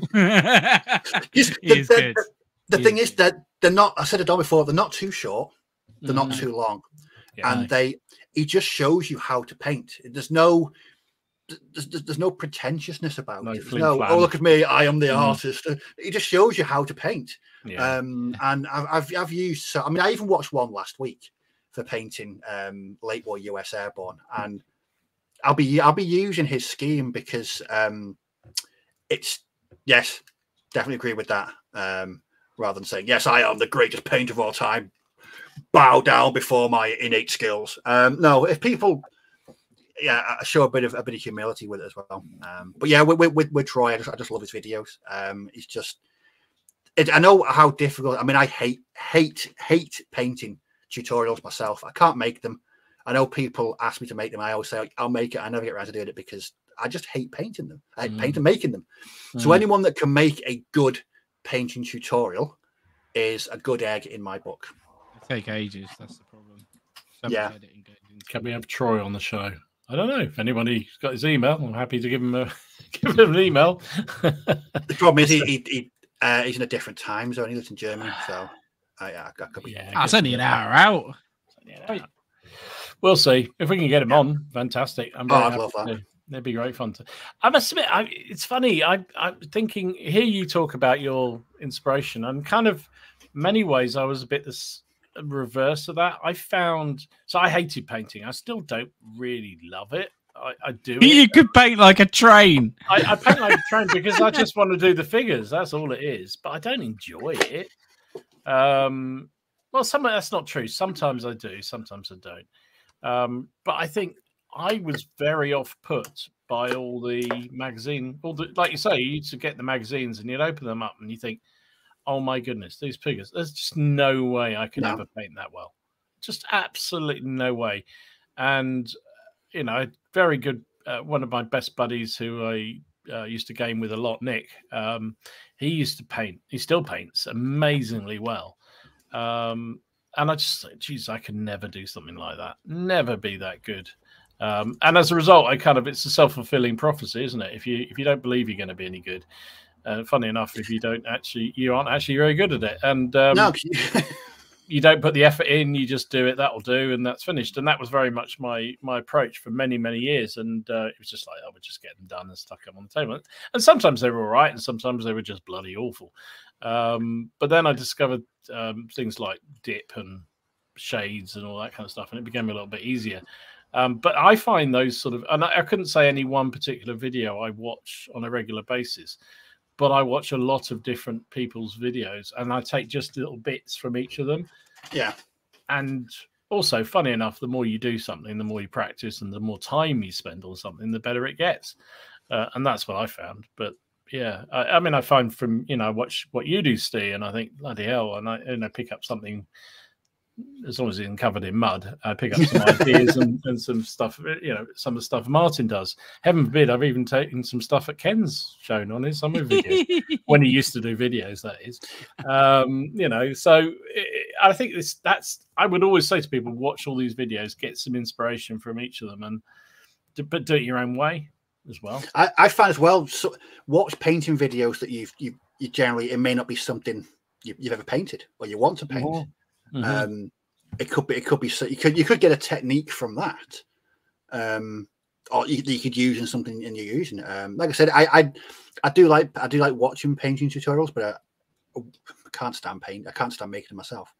The thing is that they're not. I said it Don before. They're not too short. They're not too long, and he just shows you how to paint. There's no pretentiousness about it. There's no, oh, look at me, I am the artist. He just shows you how to paint. And I've used, so I mean, I even watched one last week for painting late war US Airborne, and I'll be using his scheme because it's, yes, definitely agree with that. Rather than saying, yes, I am the greatest painter of all time, bow down before my innate skills. No, if people show a bit of humility with it as well. But yeah, with Troy, I just love his videos. It's just, I know how difficult. I mean, I hate painting tutorials myself. I can't make them. I know people ask me to make them. I always say I'll make it. I never get around to doing it because I just hate painting them. I hate painting making them. So anyone that can make a good painting tutorial is a good egg in my book. They take ages. That's the problem. Yeah. Can we have Troy on the show? I don't know if anybody's got his email. I'm happy to give him an email. The problem is he's in a different time zone. He lives in Germany, so I could be. Yeah, it's only an hour out. We'll see if we can get him on. Fantastic. I'd love that. That'd be great fun. I must admit, it's funny. I'm thinking, hear you talk about your inspiration, and kind of many ways I was a bit this reverse of that. I found, so I hated painting. I still don't really love it. I do. You could paint like a train. I paint like a train because I just want to do the figures. That's all it is. But I don't enjoy it. Well, that's not true. Sometimes I do. Sometimes I don't. But I think I was very off-put by all the magazine. Like you say, you used to get the magazines and you'd open them up and you think, oh my goodness, these figures. There's just no way I could ever paint that well. Just absolutely no way. And, you know, very good. One of my best buddies who I used to game with a lot, Nick, he used to paint. He still paints amazingly well. And I just think, geez, I could never do something like that. Never be that good. And as a result, it's a self-fulfilling prophecy, isn't it? If you don't believe you're going to be any good, funny enough, if you aren't actually very good at it, and no. You don't put the effort in, you just do it. That'll do, and that's finished. And that was very much my approach for many years. And it was just like I would just get them done and stuck them on the table. And sometimes they were all right, and sometimes they were just bloody awful. But then I discovered things like dip and shades and all that kind of stuff, and it became a little bit easier. But I find those sort of, and I couldn't say any one particular video I watch on a regular basis, but I watch a lot of different people's videos and I take just little bits from each of them. Yeah. And also, funny enough, the more you do something, the more you practice and the more time you spend on something, the better it gets. And that's what I found. But yeah, I mean, I find from, I watch what you do, Steve, and I think, bloody hell, and I pick up something. As long as it's covered in mud, I pick up some ideas and some stuff, some of the stuff Martin does. Heaven forbid, I've even taken some stuff that Ken's shown on his summer videos when he used to do videos, that is. So I think I would always say to people, watch all these videos, get some inspiration from each of them, but do it your own way as well. I find as well, so watch painting videos that you generally, it may not be something you've ever painted or you want to paint. Oh. Mm-hmm. It could be so you could get a technique from that. or you could use in something and you're using. Like I said, I do like watching painting tutorials, but I can't stand paint. I can't stand making them myself.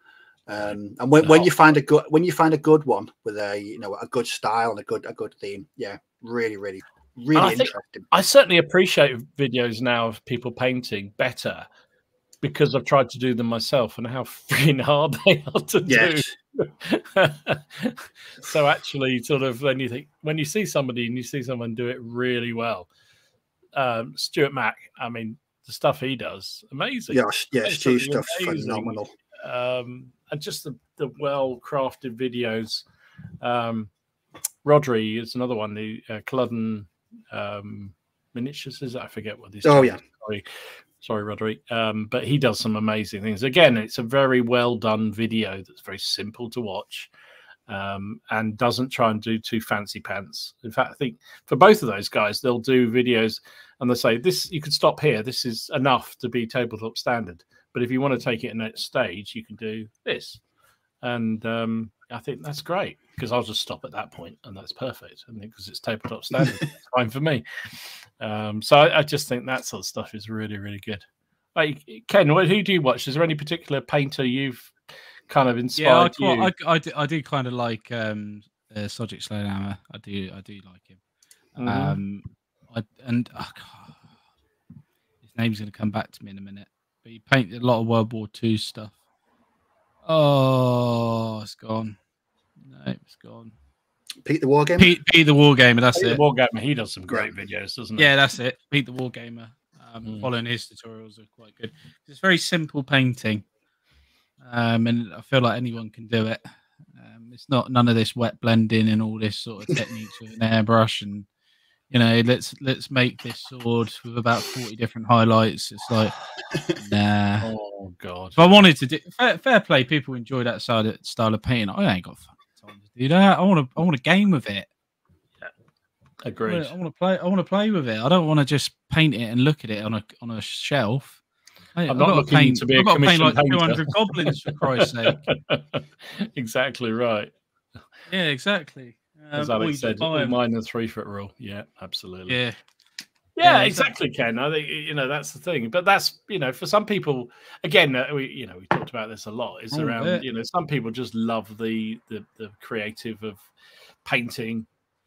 And when you find a good one with a good style and a good theme, yeah, really interesting. I certainly appreciate videos now of people painting better because I've tried to do them myself and how freaking hard they are to do. So actually, sort of when you see somebody and you see someone do it really well, Stuart Mack, I mean, the stuff he does, amazing. Yeah, Stu's stuff's phenomenal. And just the well-crafted videos. Rodri is another one, the Culloden Miniatures, is it? I forget what this. Oh, yeah. Sorry, Rodri. But he does some amazing things. Again, it's a very well done video that's very simple to watch, and doesn't try and do too fancy pants. In fact, I think for both of those guys, they'll do videos and they'll say, this, you can stop here. This is enough to be tabletop standard. But if you want to take it in a stage, you can do this. And I think that's great because I'll just stop at that point and that's perfect. And because it's tabletop standard, it's fine for me. So I just think that sort of stuff is really, really good. Like, Ken, who do you watch? Is there any particular painter you've kind of inspired you? I do kind of like Sodzik Sloanhammer. I do like him. His name's going to come back to me in a minute. But he painted a lot of World War II stuff. Oh, it's gone. No, it's gone. Pete the Wargamer? Pete the Wargamer, that's it. The Wargamer, he does some great videos, doesn't he? Yeah, that's it. Pete the Wargamer. Following his tutorials are quite good. It's very simple painting. And I feel like anyone can do it. It's not none of this wet blending and all this sort of techniques with an airbrush and let's make this sword with about 40 different highlights. It's like, nah. Oh God. If I wanted to do fair play, people enjoy that style of painting. I ain't got fucking time to do that. I want to game with it. Yeah. Agreed. I want to play with it. I don't want to just paint it and look at it on a shelf. I'm not looking to be a commissioned like painter. 200 goblins for Christ's sake. Exactly right. Yeah, exactly. As Alex said, all mine the 3-foot rule. Yeah, absolutely. Yeah, exactly, Ken. I think that's the thing. But that's for some people. Again, we talked about this a lot. It's around some people just love the creative of painting,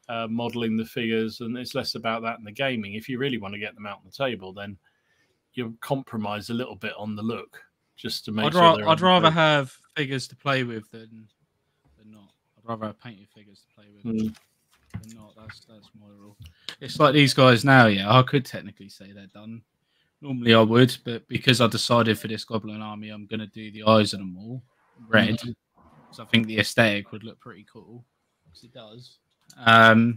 modeling the figures, and it's less about that in the gaming. If you really want to get them out on the table, then you compromise a little bit on the look just to make I'd rather have figures to play with than not. I'd rather have painted figures to play with than not. That's my rule. It's like these guys now. Yeah, I could technically say they're done. Normally I would, but because I decided for this Goblin army, I'm going to do the eyes on them all red, because I think the aesthetic would look pretty cool. Because it does. I've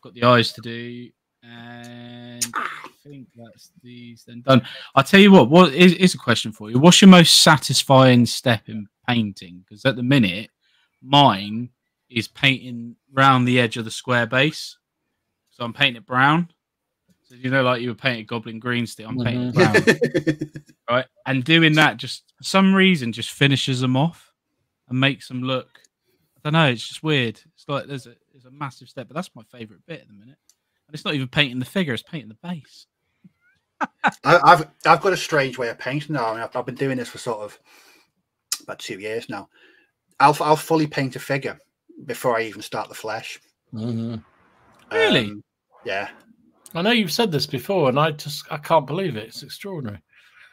got the eyes to do, and I think that's these then done. I'll tell you what is a question for you. What's your most satisfying step in painting? Because at the minute, mine is painting round the edge of the square base. So I'm painting it brown. So like you were painting Goblin green still, I'm painting brown. Right? And doing that just for some reason just finishes them off and makes them look, I don't know, it's just weird. It's like there's a massive step, but that's my favourite bit at the minute. And it's not even painting the figure, it's painting the base. I've got a strange way of painting now. I mean, I've been doing this for sort of about 2 years now. I'll fully paint a figure before I even start the flesh. Really? Yeah. I know you've said this before, and I can't believe it. It's extraordinary.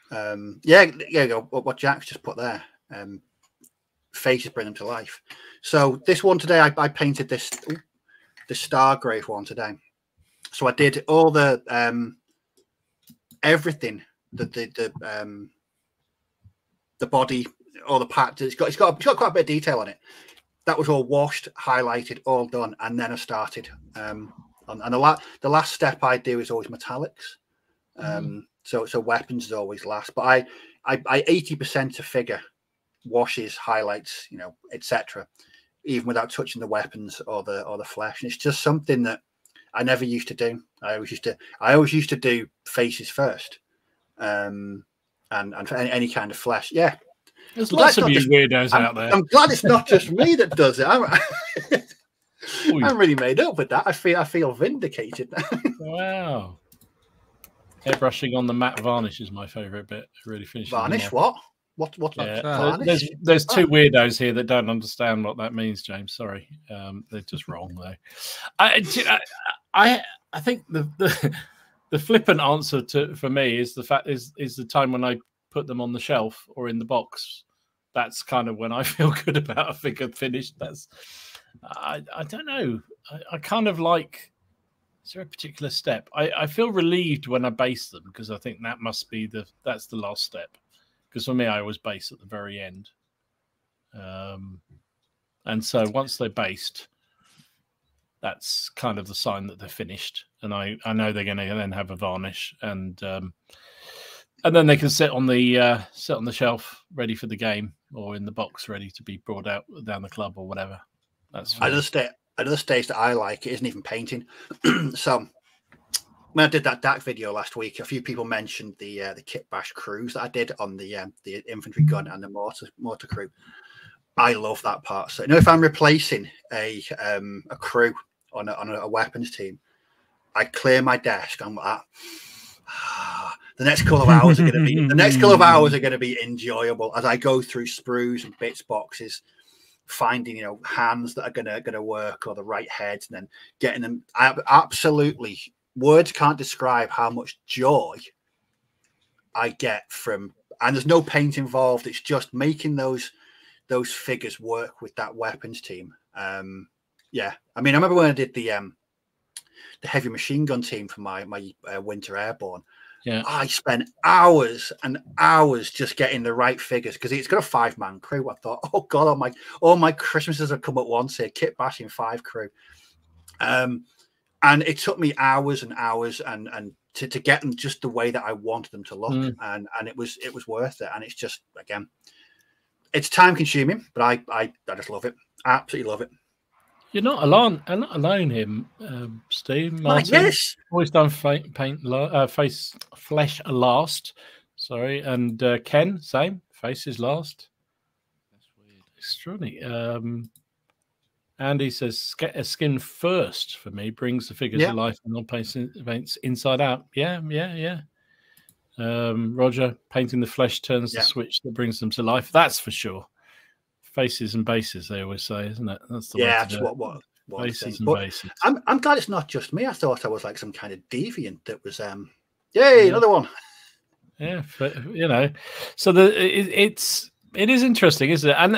What Jack's just put there. Faces bring them to life. So this one today, I painted this Stargrave one today. So I did all the everything, the body, all the parts. It's got quite a bit of detail on it. That was all washed, highlighted, all done, and then I started. And the last step I do is always metallics. So weapons is always last. But I 80% a figure, washes, highlights, etc. Even without touching the weapons or the flesh. And it's just something that I never used to do. I always used to do faces first, and for any kind of flesh. Yeah. There's lots of you weirdos out there. I'm glad it's not just me that does it. I'm really made up with that. I feel vindicated. Wow. Airbrushing on the matte varnish is my favourite bit. It really finishes Varnish? them off. What? Yeah. Varnish? There's two weirdos here that don't understand what that means, James. Sorry, they're just wrong though. I think the flippant answer for me is the time when I put them on the shelf or in the box. That's kind of when I feel good about a figure finished. I don't know. I kind of like. Is there a particular step? I feel relieved when I base them because I think that must be that's the last step. Because for me, I always base at the very end. And so once they're based, that's kind of the sign that they're finished. And I know they're going to then have a varnish, and then they can sit on the shelf ready for the game, or in the box ready to be brought out down the club or whatever. That's another stage that I like. It isn't even painting. So when I did that DAC video last week, a few people mentioned the kit bash cruise that I did on the infantry gun and the mortar crew. I love that part. So if I'm replacing a crew on a weapons team, I clear my desk. I'm like, the next couple of hours are going to be enjoyable as I go through sprues and bits boxes, finding hands that are gonna work, or the right heads, and then getting them. Absolutely, words can't describe how much joy I get from. And there's no paint involved. It's just making those figures work with that weapons team. Yeah, I mean, I remember when I did the heavy machine gun team for my winter airborne. Yeah, I spent hours and hours just getting the right figures because it's got a 5-man crew. I thought, oh god, all my Christmases have come at once here. Kit bashing 5 crew, and it took me hours and hours and to get them just the way that I wanted them to look, and it was worth it. And it's just, again, it's time consuming, but I just love it. Absolutely love it. You're not alone here, Steve. Martin, yes, always done face flesh last. Sorry, and Ken, same, faces last. That's weird. Extraordinary. Andy says skin first for me brings the figures to life and non-paint events inside out. Yeah. Roger, painting the flesh turns the switch that brings them to life. That's for sure. Faces and bases, they always say, isn't it? That's the way to do it. What faces and bases. I'm glad it's not just me. I thought I was like some kind of deviant that was another one. Yeah, but, so it is interesting, isn't it? And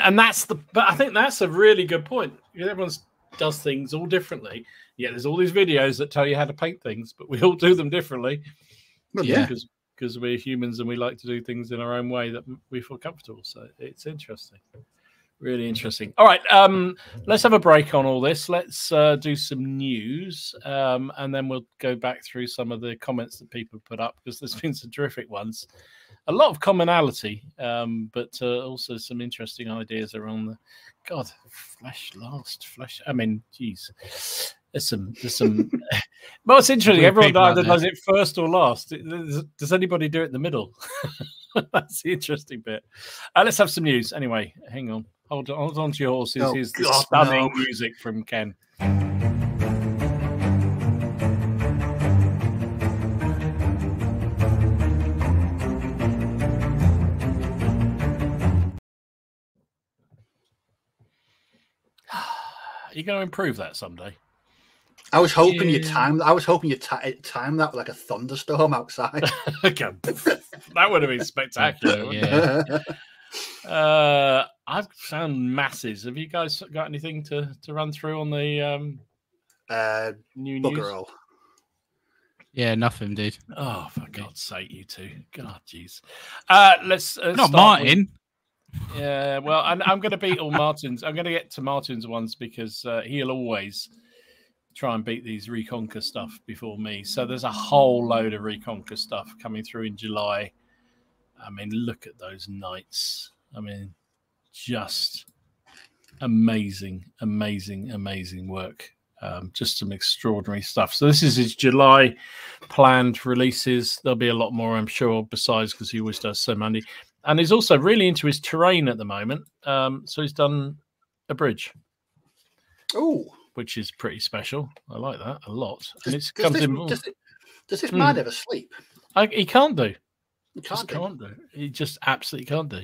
but I think that's a really good point. Everyone does things all differently. Yeah, there's all these videos that tell you how to paint things, but we all do them differently. Well, yeah, because we're humans and we like to do things in our own way that we feel comfortable. So it's interesting. Really interesting. All right, let's have a break on all this. Let's do some news, and then we'll go back through some of the comments that people put up, because there's been some terrific ones. A lot of commonality, but also some interesting ideas around the flesh last. I mean, geez, there's some. Well, it's interesting. Everyone either does it first or last. Does anybody do it in the middle? That's the interesting bit. Let's have some news. Anyway, hang on. Hold on to your horses. Here's the stunning music from Ken. You're going to improve that someday. I was hoping you time that with like a thunderstorm outside. Okay. That would have been spectacular. Yeah. I've found masses. Have you guys got anything to run through on the new news? Bugger all. Yeah, nothing, dude. Oh, for God's sake, you two. God, jeez. Let's not Martin. Yeah, well, I'm going to beat all Martin's. I'm going to get to Martin's ones because he'll always try and beat these Reconquer stuff before me. So there's a whole load of Reconquer stuff coming through in July. I mean, look at those knights. I mean, just amazing work. Just some extraordinary stuff. So this is his July planned releases. There'll be a lot more, I'm sure, besides, because he always does so many. And he's also really into his terrain at the moment. So he's done a bridge. Oh, which is pretty special. I like that a lot. And it Does comes this, in. does this man ever sleep? He can't do. He Just can't do. can't do. He just absolutely can't do.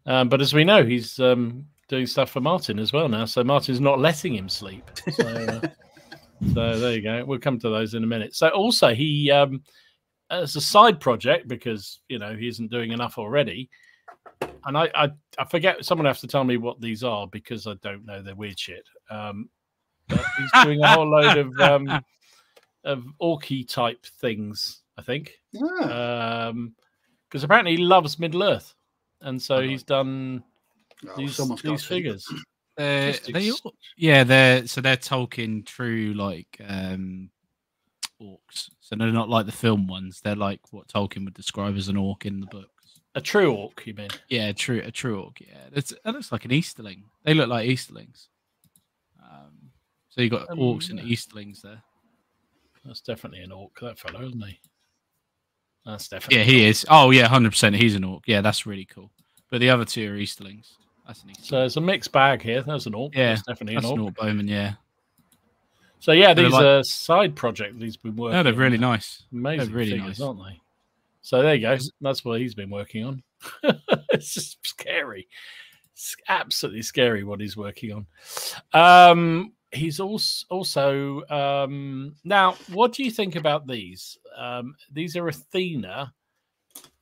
But as we know, he's doing stuff for Martin as well now. So Martin's not letting him sleep. So, so there you go. We'll come to those in a minute. So also he, as a side project, because he isn't doing enough already. And I forget. Someone has to tell me what these are because I don't know. They're weird shit. But he's doing a whole load of orky type things. I think. Because apparently he loves Middle Earth, and so he's done these figures. They're Tolkien true like orcs. So they're not like the film ones. They're like what Tolkien would describe as an orc in the books. A true orc, you mean? Yeah, a true orc. Yeah, that looks like an Easterling. They look like Easterlings. So you got orcs and Easterlings there. That's definitely an orc, that fellow, isn't he? That's definitely. Yeah, he is. Oh yeah, 100%. He's an orc. Yeah, that's really cool. But the other two are Easterlings. That's an Easterling. So it's a mixed bag here. That's an orc. Yeah, that's definitely an orc. Bowman. Yeah. So yeah, these are side projects he's been working. No, they're really nice. Amazing, they're really figures, nice, aren't they? So there you go. That's what he's been working on. It's just scary. It's absolutely scary what he's working on. He's also now. What do you think about these? These are Athena,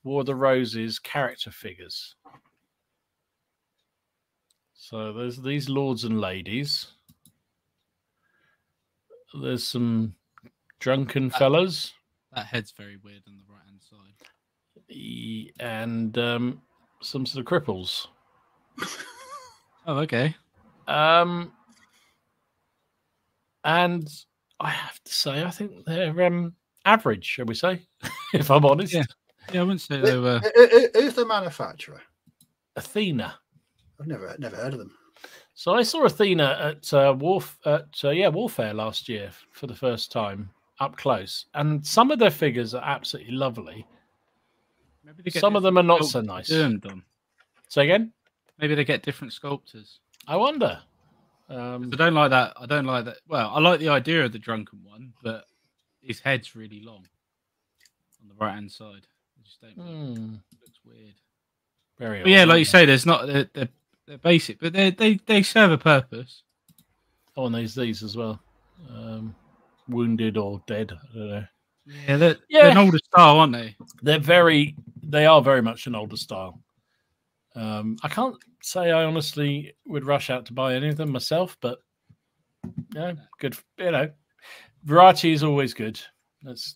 War of the Roses character figures. So there's these lords and ladies. There's some drunken fellas. That head's very weird on the right hand side. And some sort of cripples. Oh, okay. And I have to say, I think they're average, shall we say, if I'm honest. Yeah, I wouldn't say they were. Who's the manufacturer? Athena. I've never heard of them. So I saw Athena at Warfare last year for the first time up close, and some of their figures are absolutely lovely. Maybe some of them are not so nice. Say again? Maybe they get different sculptors. I wonder. I don't like that. Well, I like the idea of the drunken one, but his head's really long on the right hand side. I just don't. It looks weird. Very. But yeah, like you say, there's not. They're basic, but they serve a purpose. Oh, and there's these as well. Wounded or dead. I don't know. Yeah, they're an older style, aren't they? They are very much an older style. I can't say I honestly would rush out to buy any of them myself, but good. Variety is always good.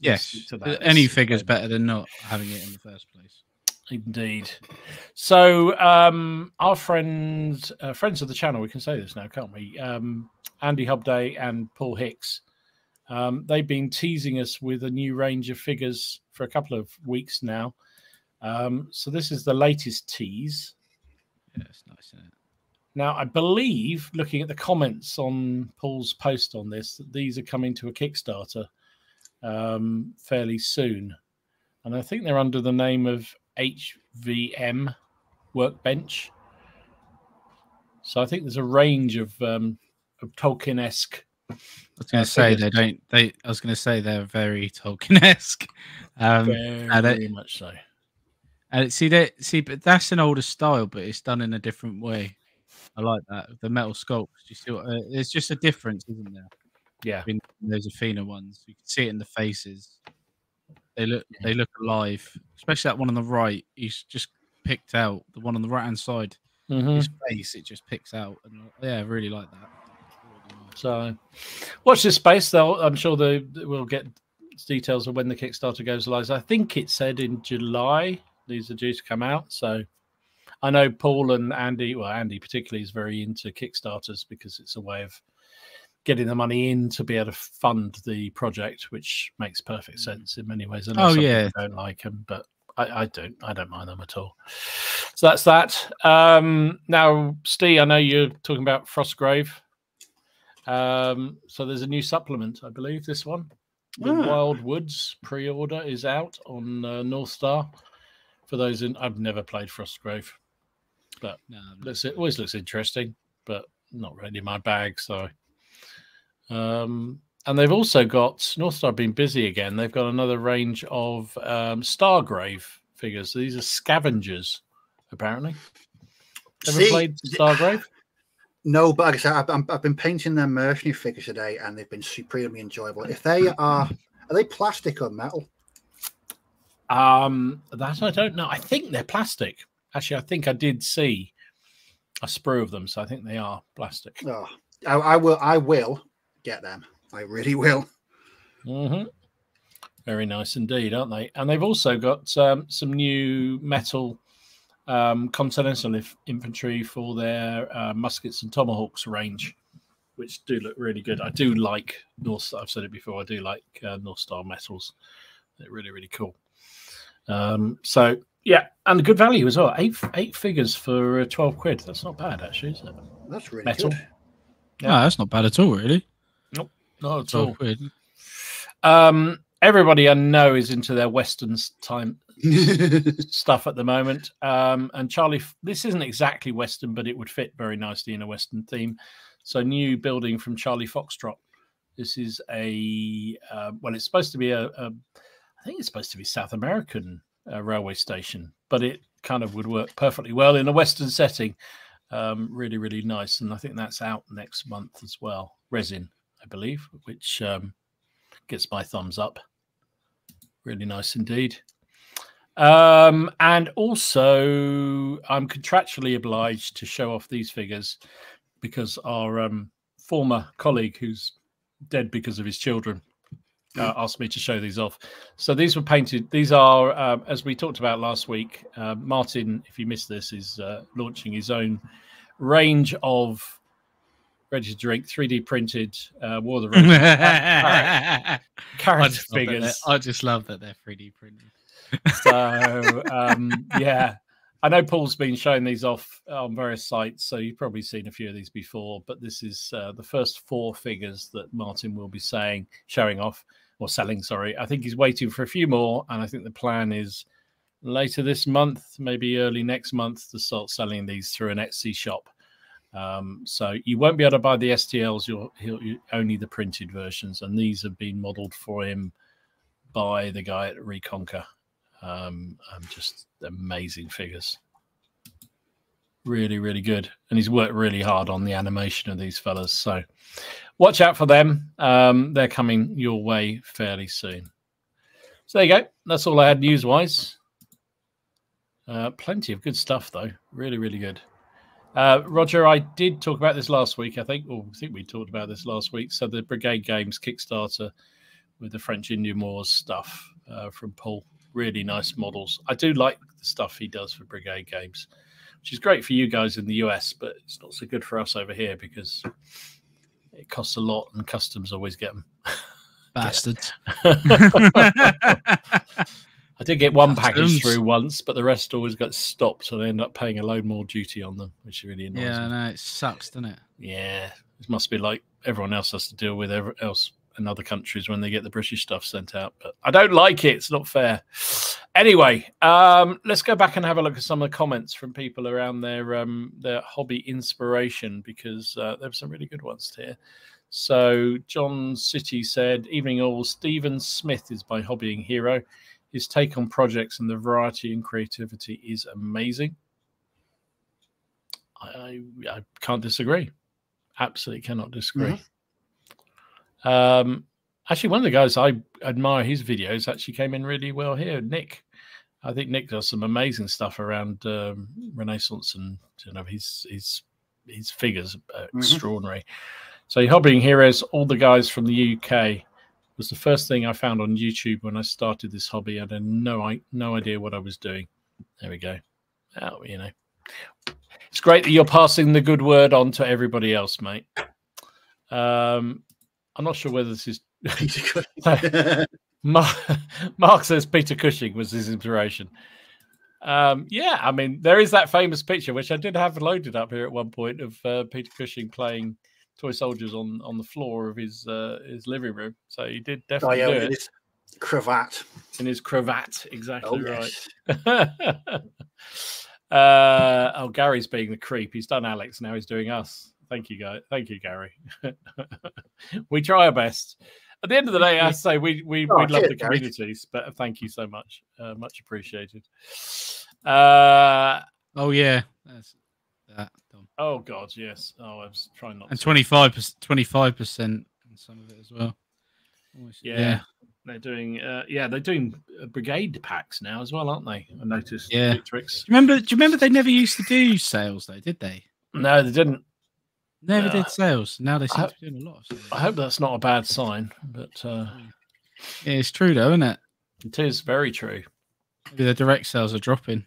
Yes, any figure's better than not having it in the first place. Indeed. So our friends of the channel, we can say this now, can't we? Andy Hubday and Paul Hicks. They've been teasing us with a new range of figures for a couple of weeks now. So this is the latest tease. Yeah, it's nice, isn't it? Now, I believe, looking at the comments on Paul's post on this, that these are coming to a Kickstarter fairly soon. And I think they're under the name of HVM Workbench. So I think there's a range of Tolkien-esque. I was going to say I was going to say they're very Tolkien-esque. Very much so. And but that's an older style, but it's done in a different way. I like that. The metal sculpts. You see there's just a difference, isn't there? Yeah. In those Athena ones, you can see it in the faces. They look alive, especially that one on the right. He's just picked out. The one on the right hand side, his face, it just picks out. And yeah, I really like that. Really nice. So, watch this space. I'm sure we'll get details of when the Kickstarter goes live. I think it said in July these are due to come out. So, I know Paul and Andy. Well, Andy particularly is very into Kickstarters because it's a way of getting the money in to be able to fund the project, which makes perfect sense in many ways. I don't like them, but I don't mind them at all. So that's that. Now, Steve, I know you're talking about Frostgrave. So there's a new supplement, I believe. This one, the Wild Woods pre-order is out on North Star. For those I've never played Frostgrave, but it always looks interesting, but not really my bag. So And they've also got North Star been busy again. They've got another range of Stargrave figures. So these are scavengers, apparently. Ever played Stargrave? No, but like I said, I've been painting their mercenary figures today, and they've been supremely enjoyable. If they are they plastic or metal? That I don't know. I think they're plastic. Actually, I think I did see a sprue of them, so I think they are plastic. Oh, I will get them. I really will. Very nice indeed, aren't they? And they've also got some new metal Continental infantry for their muskets and tomahawks range, which do look really good. I do like North Star. I've said it before. I do like North Star metals. They're really, really cool. So yeah, and good value as well. Eight figures for 12 quid. That's not bad, actually, is it? That's really metal. good. Yeah, no, that's not bad at all, really. Nope, not at 12 all. quid. Everybody I know is into their Western time stuff at the moment. And Charlie, this isn't exactly Western, but it would fit very nicely in a Western theme. So new building from Charlie Foxtrot. This is well, it's supposed to be I think it's supposed to be South American railway station, but it kind of would work perfectly well in a Western setting. Really, really nice. And I think that's out next month as well. Resin, I believe, which gets my thumbs up. Really nice indeed. And also, I'm contractually obliged to show off these figures because our former colleague, who's dead because of his children, asked me to show these off. So these were painted. These are, as we talked about last week, Martin, if you missed this, is launching his own range of ready to drink 3D printed War of the Roses character figures. I just love that they're 3D printed. So yeah, I know Paul's been showing these off on various sites, so you've probably seen a few of these before, but this is the first 4 figures that Martin will be showing off or selling, sorry. I think he's waiting for a few more, and I think the plan is later this month, maybe early next month, to start selling these through an Etsy shop. So you won't be able to buy the STLs, you'll only the printed versions, and these have been modeled for him by the guy at Reconquer. Just amazing figures. Really, really good. And he's worked really hard on the animation of these fellas. So watch out for them. They're coming your way fairly soon. So there you go. That's all I had news-wise. Plenty of good stuff, though. Really, really good. Roger, I did talk about this last week, I think. Or I think we talked about this last week. So the Brigade Games Kickstarter with the French Indian Wars stuff from Paul. Really nice models. I do like the stuff he does for Brigade Games, which is great for you guys in the US, but it's not so good for us over here because it costs a lot and customs always get them. Bastards. I did get one package through once, but the rest always got stopped, so they end up paying a load more duty on them, which really annoys me. Yeah, no, it sucks, doesn't it? Yeah, it must be like everyone else has to deal with else in other countries when they get the British stuff sent out. But I don't like it. It's not fair. Anyway, let's go back and have a look at some of the comments from people around their hobby inspiration, because there were some really good ones here. So John City said, "Evening all. Stephen Smith is my hobbying hero. His take on projects and the variety and creativity is amazing." I can't disagree. Absolutely cannot disagree. Mm-hmm. Actually, one of the guys I admire his videos actually came in really well here. Nick, I think Nick does some amazing stuff around Renaissance, and his figures are extraordinary. So, hobbying heroes, all the guys from the UK was the first thing I found on YouTube when I started this hobby. I had no idea what I was doing. There we go. Oh, it's great that you're passing the good word on to everybody else, mate. I'm not sure whether this is Mark says Peter Cushing was his inspiration. Yeah, I mean, there is that famous picture, which I did have loaded up here at one point, of Peter Cushing playing toy soldiers on the floor of his living room. So he did definitely do it. His cravat. In his cravat, exactly right. Yes. Gary's being the creep. He's done Alex, now he's doing us. Thank you, guys. Thank you, Gary. We try our best. At the end of the day, I say we love the communities, but thank you so much. Much appreciated. Oh yeah, that's that. Oh God, yes. Oh, I was trying not. And 25% on some of it as well. Yeah. They're doing. They're doing brigade packs now as well, aren't they? I noticed. Yeah. Victrix. Do you remember they never used to do sales though, did they? No, they didn't. Never did sales. Now they seem to be doing a lot of sales. I hope that's not a bad sign, but yeah, it's true though, isn't it? It is very true. Maybe the direct sales are dropping.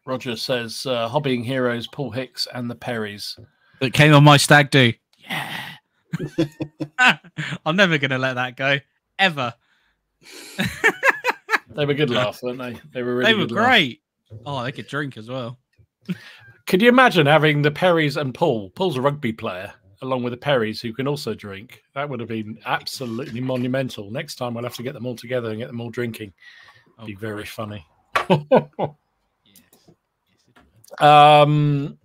Roger says hobbying heroes Paul Hicks and the Perrys that came on my stag do. Yeah. I'm never gonna let that go ever. They were good laugh, weren't they? They were really good great. Oh, they could drink as well. Could you imagine having the Perrys and Paul? Paul's a rugby player, along with the Perrys, who can also drink. That would have been absolutely monumental. Next time we'll have to get them all together and get them all drinking. It'd be very funny. Don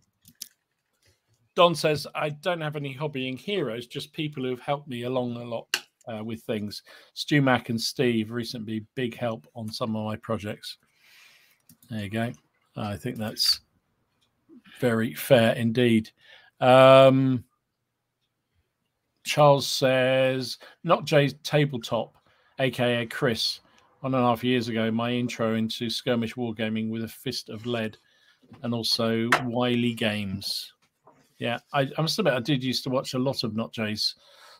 says, I don't have any hobbying heroes, just people who've helped me along a lot with things. Stu Mac and Steve recently big help on some of my projects. There you go. I think that's very fair indeed. Charles says, Not Jay's Tabletop, aka Chris, 1.5 years ago, my intro into skirmish wargaming with a fist of lead, and also Wiley Games. Yeah, I must admit, I did used to watch a lot of Not Jay's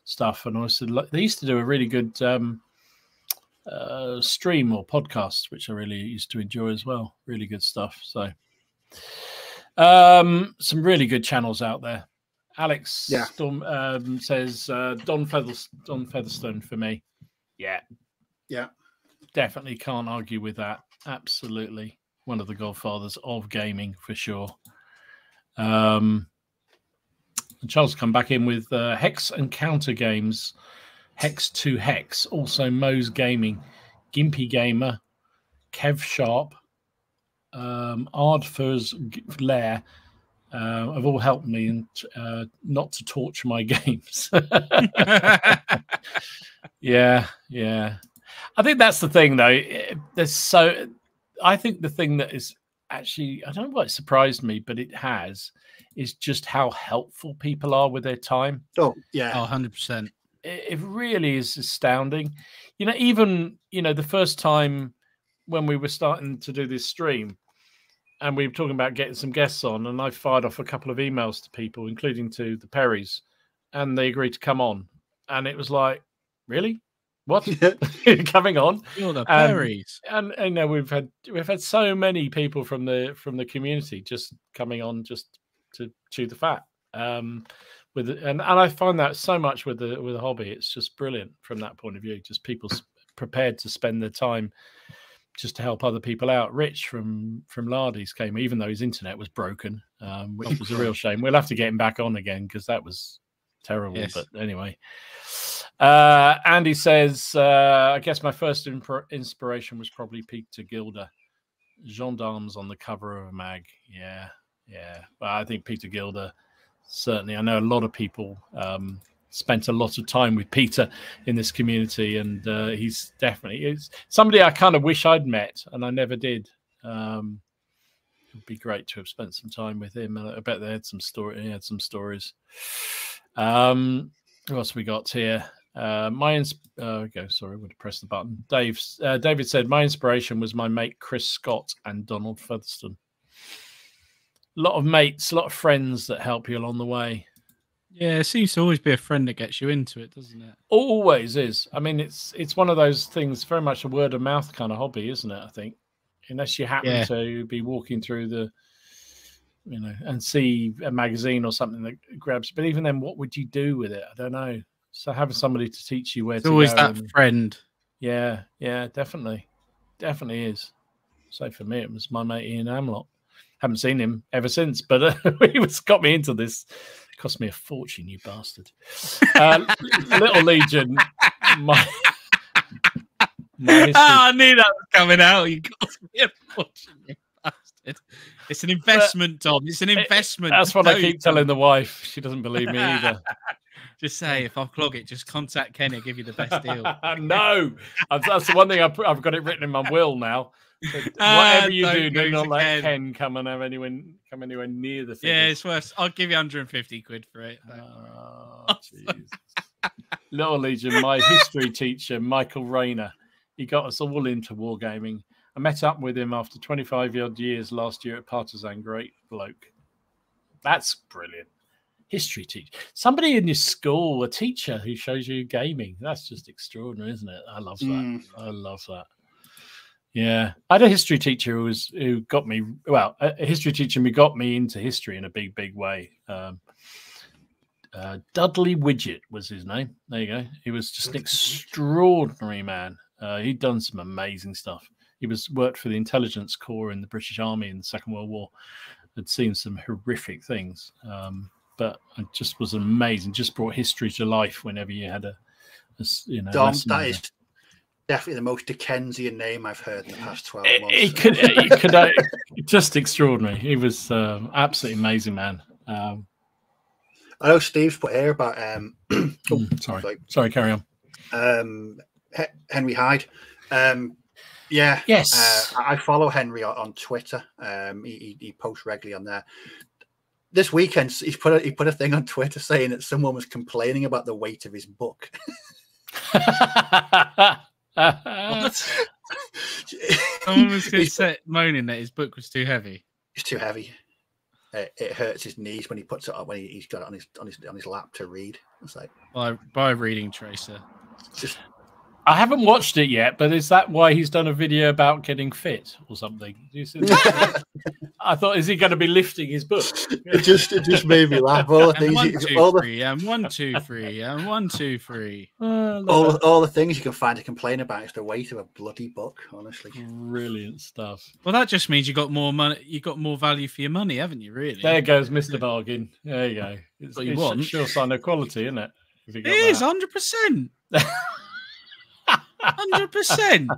stuff, and they used to do a really good stream or podcast, which I really used to enjoy as well. Really good stuff. So, some really good channels out there. Alex Storm, says Don Featherstone for me. Yeah, definitely can't argue with that. Absolutely, one of the godfathers of gaming for sure. And Charles come back in with Hex and Counter Games, Hex 2 Hex, also Moe's Gaming, Gimpy Gamer, Kev Sharp, Ardfur's Lair have all helped me and not to torture my games. Yeah. I think that's the thing, though. I think the thing that is actually, I don't know why it surprised me, but it has, is just how helpful people are with their time. Oh, yeah. 100%. It really is astounding. Even the first time when we were starting to do this stream and we were talking about getting some guests on, and I fired off a couple of emails to people, including to the Perrys, and they agreed to come on. And it was like, really? What? Coming on? You're the Perrys. And we've had so many people from the community just coming on just to chew the fat. And I find that so much with the hobby. It's just brilliant from that point of view. Just people prepared to spend their time just to help other people out. Rich from Lardy's came, even though his internet was broken, which was a real shame. We'll have to get him back on again because that was terrible. Yes. But anyway, Andy says, I guess my first inspiration was probably Peter Gilder, Gendarmes on the cover of a mag. Yeah. Well, I think Peter Gilder, certainly. I know a lot of people spent a lot of time with Peter in this community, and he's definitely somebody I kind of wish I'd met, and I never did. It would be great to have spent some time with him. I bet they had some stories. What else we got here? Sorry, I would have pressed the button. David said, my inspiration was my mate Chris Scott and Donald Featherstone. A lot of mates, a lot of friends that help you along the way. Yeah, it seems to always be a friend that gets you into it, doesn't it? Always is. I mean, it's one of those things, very much a word of mouth kind of hobby, isn't it? I think, unless you happen to be walking through and see a magazine or something that grabs. But even then, what would you do with it? I don't know. So having somebody to teach you where to go. It's always that friend. Yeah, definitely is. So for me, it was my mate Ian Amlott. Haven't seen him ever since, but he got me into this. It cost me a fortune, you bastard. Little Legion. I knew that was coming out. You cost me a fortune, you bastard. It's an investment, Tom. It's an investment. That's what I keep telling the wife. She doesn't believe me either. Just say, if I clog it, just contact Kenny. I'll give you the best deal. No, that's the one thing I've got it written in my will now. So whatever you do not let Ken come and have anywhere near the figures. Yeah, it's worth. I'll give you 150 quid for it. Oh, Jesus. Little Legion, my history teacher, Michael Rayner, he got us all into wargaming. I met up with him after 25 odd years last year at Partisan. Great bloke. That's brilliant. History teacher. Somebody in your school, a teacher who shows you gaming. That's just extraordinary, isn't it? I love that. I love that. Yeah. I had a history teacher who got me, well, a history teacher who got me into history in a big, big way. Dudley Widget was his name. There you go. He was just an extraordinary man. He'd done some amazing stuff. He worked for the intelligence corps in the British Army in the Second World War. Had seen some horrific things. But it just was amazing. Just brought history to life whenever you had a Dom, that is definitely the most Dickensian name I've heard in the past 12 months. He could just extraordinary. He was absolutely amazing, man. I know Steve's put here about sorry, carry on. Henry Hyde. Yes. I follow Henry on Twitter. He posts regularly on there. This weekend, he put a thing on Twitter saying that someone was complaining about the weight of his book. Someone was moaning that his book was too heavy. It's too heavy. It hurts his knees when he puts it up when he's got it on his lap to read. It's like by reading tracer. Just. I haven't watched it yet, but is that why he's done a video about getting fit or something? Do you see that? I thought, is he going to be lifting his book? It just made me laugh. All the things, one, two, three, and 1, 2, 3. All the things you can find to complain about is the weight of a bloody book. Honestly, brilliant stuff. Well, that just means you got more money. You got more value for your money, haven't you? Really? There goes Mr. Bargain. There you go. It's what you want. Sure sign of quality, isn't it? It is 100%. 100%.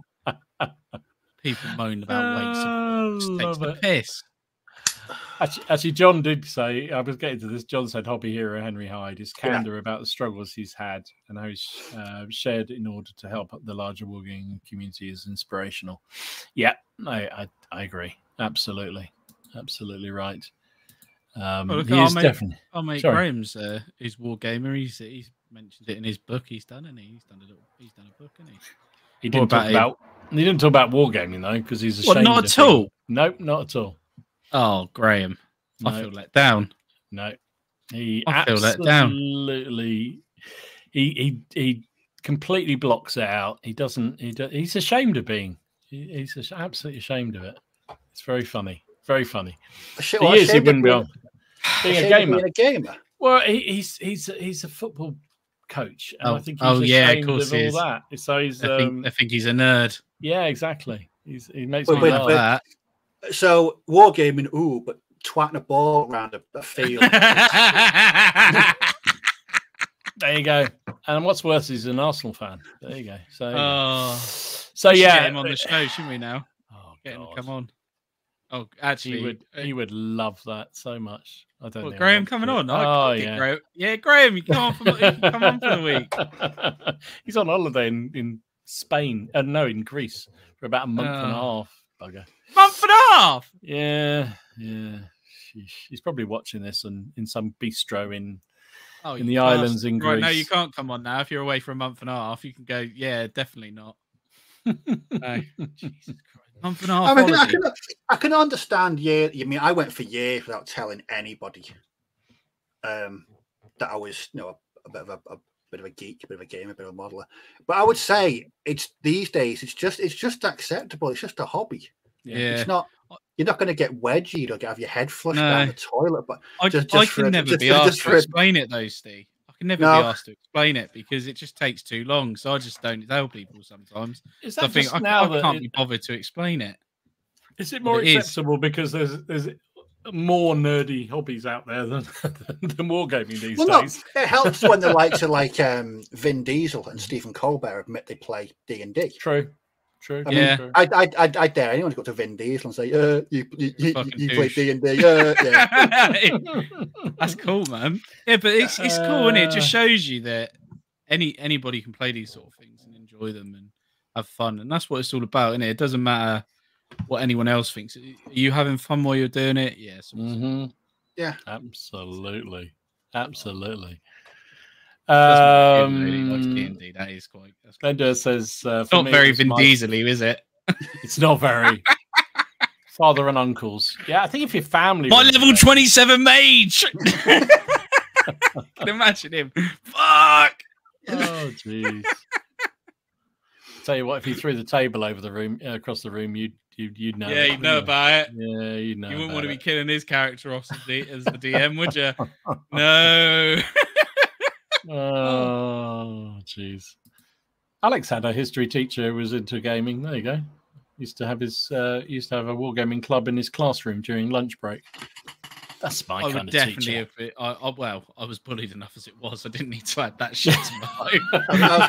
People moan about weights. It takes the piss. Actually, John did say, I was getting to this, John said hobby hero Henry Hyde, his candor about the struggles he's had and how he's shared in order to help the larger wargaming community is inspirational. Yeah, I agree. Absolutely. Absolutely right. Definitely. Our mate Graham's is wargamer. He's mentioned it in his book. He's done a book, hasn't he? He didn't talk about wargaming though, because he's ashamed. Not at all. Nope, not at all. Oh, Graham, no. I feel let down. No, I feel let down. Absolutely, he completely blocks it out. He's ashamed of being. He's absolutely ashamed of it. It's very funny. Very funny. He wouldn't be on being a gamer. Well, he's a football coach. And I think he's ashamed of all that. So he's. I think he's a nerd. Yeah, exactly. He makes me laugh. That. So wargaming, but twatting a ball around a field. There you go. And what's worse, he's an Arsenal fan. There you go. So yeah, get him on the show, shouldn't we? Now, get him, come on. Oh, actually, he would love that so much. I don't know. Graham coming on. Graham. Yeah, Graham, you come on for the week. He's on holiday in Spain. No, in Greece for about a month and a half. Bugger. Month and a half. Yeah. He's probably watching this in some bistro in the islands in Greece. Right, no, you can't come on now. If you're away for a month and a half, you can go. Yeah, definitely not. No. Jesus Christ. Month and a half. I can understand. Yeah, I mean, I went for years without telling anybody that I was, a bit of a geek, a bit of a gamer, a bit of a modeler. But I would say it's these days. It's just acceptable. It's just a hobby. Yeah, it's not. You're not going to get wedgied or have your head flushed down the toilet. But I can never be asked to explain it, though, Steve. I can never be asked to explain it because it just takes too long. So I just don't tell people sometimes. I think I can't be bothered to explain it. Is it more acceptable because there's more nerdy hobbies out there than wargaming these days? No, it helps when the likes of Vin Diesel and Stephen Colbert admit they play D&D. True. True. I Yeah. mean, I dare anyone to go to Vin Diesel and say, you play douche. D&D, yeah. That's cool, man. Yeah, but it's cool, isn't it? It just shows you that anybody can play these sort of things and enjoy them and have fun, and that's what it's all about, isn't it? It doesn't matter what anyone else thinks. Are you having fun while you're doing it? Yes. Yeah, absolutely. Really likes D&D. That is quite. Glenda says, not very Vin Diesel-y, is it? It's not very. Father and uncles. Yeah, I think if your family. My level 27 mage. Can imagine him. Fuck. Oh jeez. Tell you what, if you threw the table over the room, across the room, you'd know. Yeah, you'd know about it. Yeah, you'd know. You wouldn't want to be killing his character off as the DM, would you? No. Oh jeez. Alex had a history teacher who was into gaming. There you go. Used to have a wargaming club in his classroom during lunch break. That's my kind of teacher. Well, I was bullied enough as it was. I didn't need to add that shit to my life.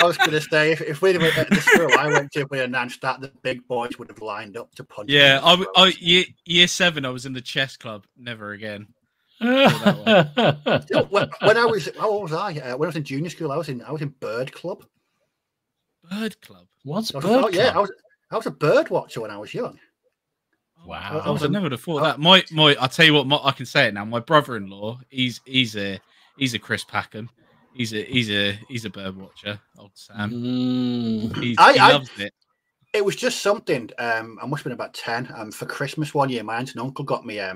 I was going to say, if we'd have at the school I went to, if we announced that, the big boys would have lined up to punch. Yeah, year 7, I was in the chess club. Never again. When I was, how old was I? When I was in junior school, I was in Bird Club. Bird Club? What's Bird Club? Yeah, I was a bird watcher when I was young. Wow, I never would have thought that. My, I'll tell you what, I can say it now. My brother-in-law, he's a Chris Packham. He's a bird watcher. Old Sam. He loves it. It was just something. I must have been about 10. For Christmas one year, my aunt and uncle got me. I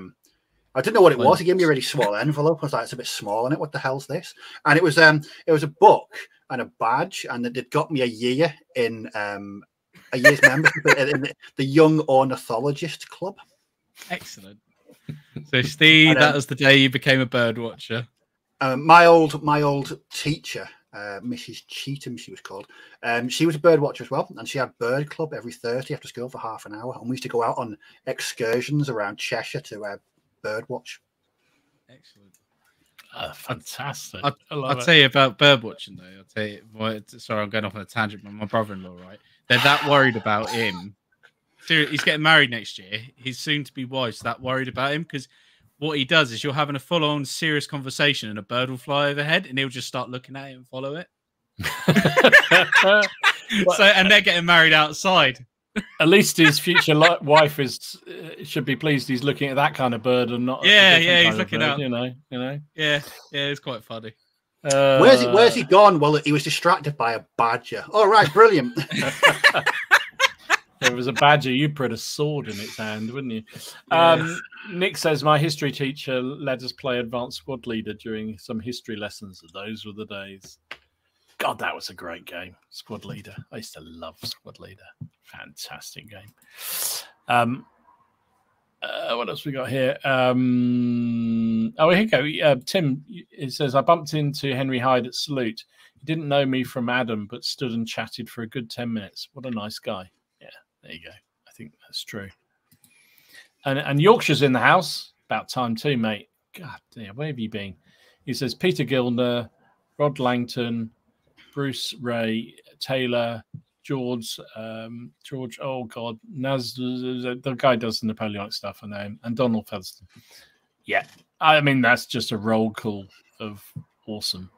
didn't know what it was. He gave me a really small envelope. I was like, it's a bit small in it. What the hell's this? And it was a book and a badge, and they'd got me a year in a year's membership in the Young Ornithologist Club. Excellent. So, Steve, that was the day you became a bird watcher. My old teacher, Mrs. Cheetham, she was called. She was a bird watcher as well, and she had bird club every Thursday after school for half an hour, and we used to go out on excursions around Cheshire to bird watch. Excellent. Fantastic. I'll tell you about bird watching, though. I'll tell you. Sorry, I'm going off on a tangent, but my brother-in-law, right? They're that worried about him. He's getting married next year. His soon-to-be wife's that worried about him because what he does is you're having a full-on serious conversation and a bird will fly overhead and he'll just start looking at it and follow it. And they're getting married outside. At least his future wife should be pleased he's looking at that kind of bird and not. Yeah, he's looking out. You know. Yeah, it's quite funny. Where's he gone? Well, he was distracted by a badger. All right, brilliant. If it was a badger, you'd put a sword in its hand, wouldn't you? Nick says, my history teacher let us play Advanced Squad Leader during some history lessons. Those were the days. God, that was a great game, Squad Leader. I used to love Squad Leader. Fantastic game. What else we got here? Here you go. Tim, it says, I bumped into Henry Hyde at Salute. He didn't know me from Adam, but stood and chatted for a good 10 minutes. What a nice guy. Yeah, there you go. I think that's true. And Yorkshire's in the house. About time too, mate. God damn, where have you been? He says, Peter Gilner, Rod Langton, Bruce Ray, Taylor, George, oh God, the guy does the Napoleonic stuff, I know him, and Donald Featherstone. Yeah, I mean, that's just a roll call of awesome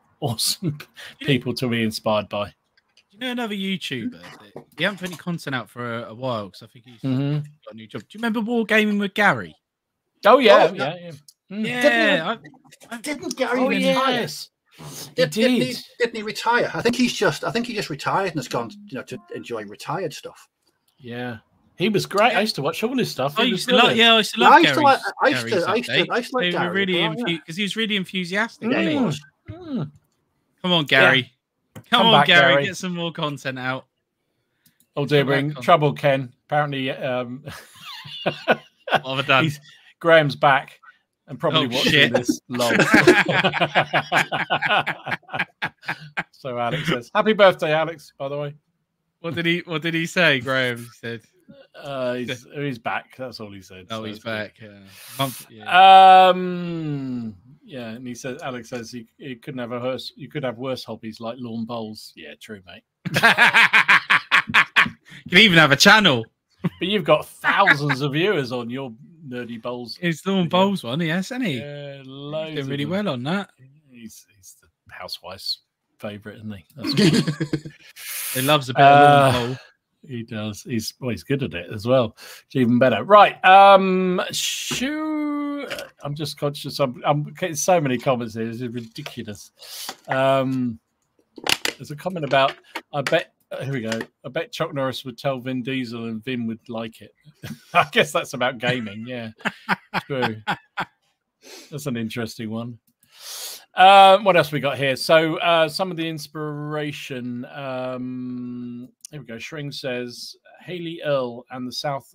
people to be inspired by. You know another YouTuber that he hasn't put any content out for a while because I think he's got a new job. Do you remember Wargaming with Gary? Oh yeah, Didn't Gary retire? Yes. Didn't he retire? I think he just retired and has gone, to enjoy retired stuff. Yeah, he was great. I used to watch all his stuff. I used to love Gary. I used to like Gary. They were really because he was really enthusiastic. Yeah, Come on, Gary. Yeah. Come on, Gary. Get some more content out. Oh dear, we're in trouble, Ken. Apparently, what have I done? Graham's back and probably watching this. Lol. So Alex says, "Happy birthday, Alex!" By the way. What did he say? Graham said, "He's back." That's all he said. Oh, so he's back. Yeah, and he says, Alex says he couldn't have you could have worse hobbies like lawn bowls. Yeah, true, mate. can even have a channel. But you've got thousands of viewers on your Nerdy Bowls. It's the Norman Bowles one, yes, isn't he? Yeah, He's loads. doing really well on that. He's the housewife's favourite, isn't he? That's He loves a bit of Norman Bowl. He does. He's good at it as well. It's even better. Right. Shoo. I'm just conscious. I'm getting so many comments here. This is ridiculous. There's a comment about, I bet, here we go. I bet Chuck Norris would tell Vin Diesel and Vin would like it. I guess that's about gaming. Yeah. True. That's an interesting one. What else we got here? So some of the inspiration. Here we go. Shring says Haley Earl and the South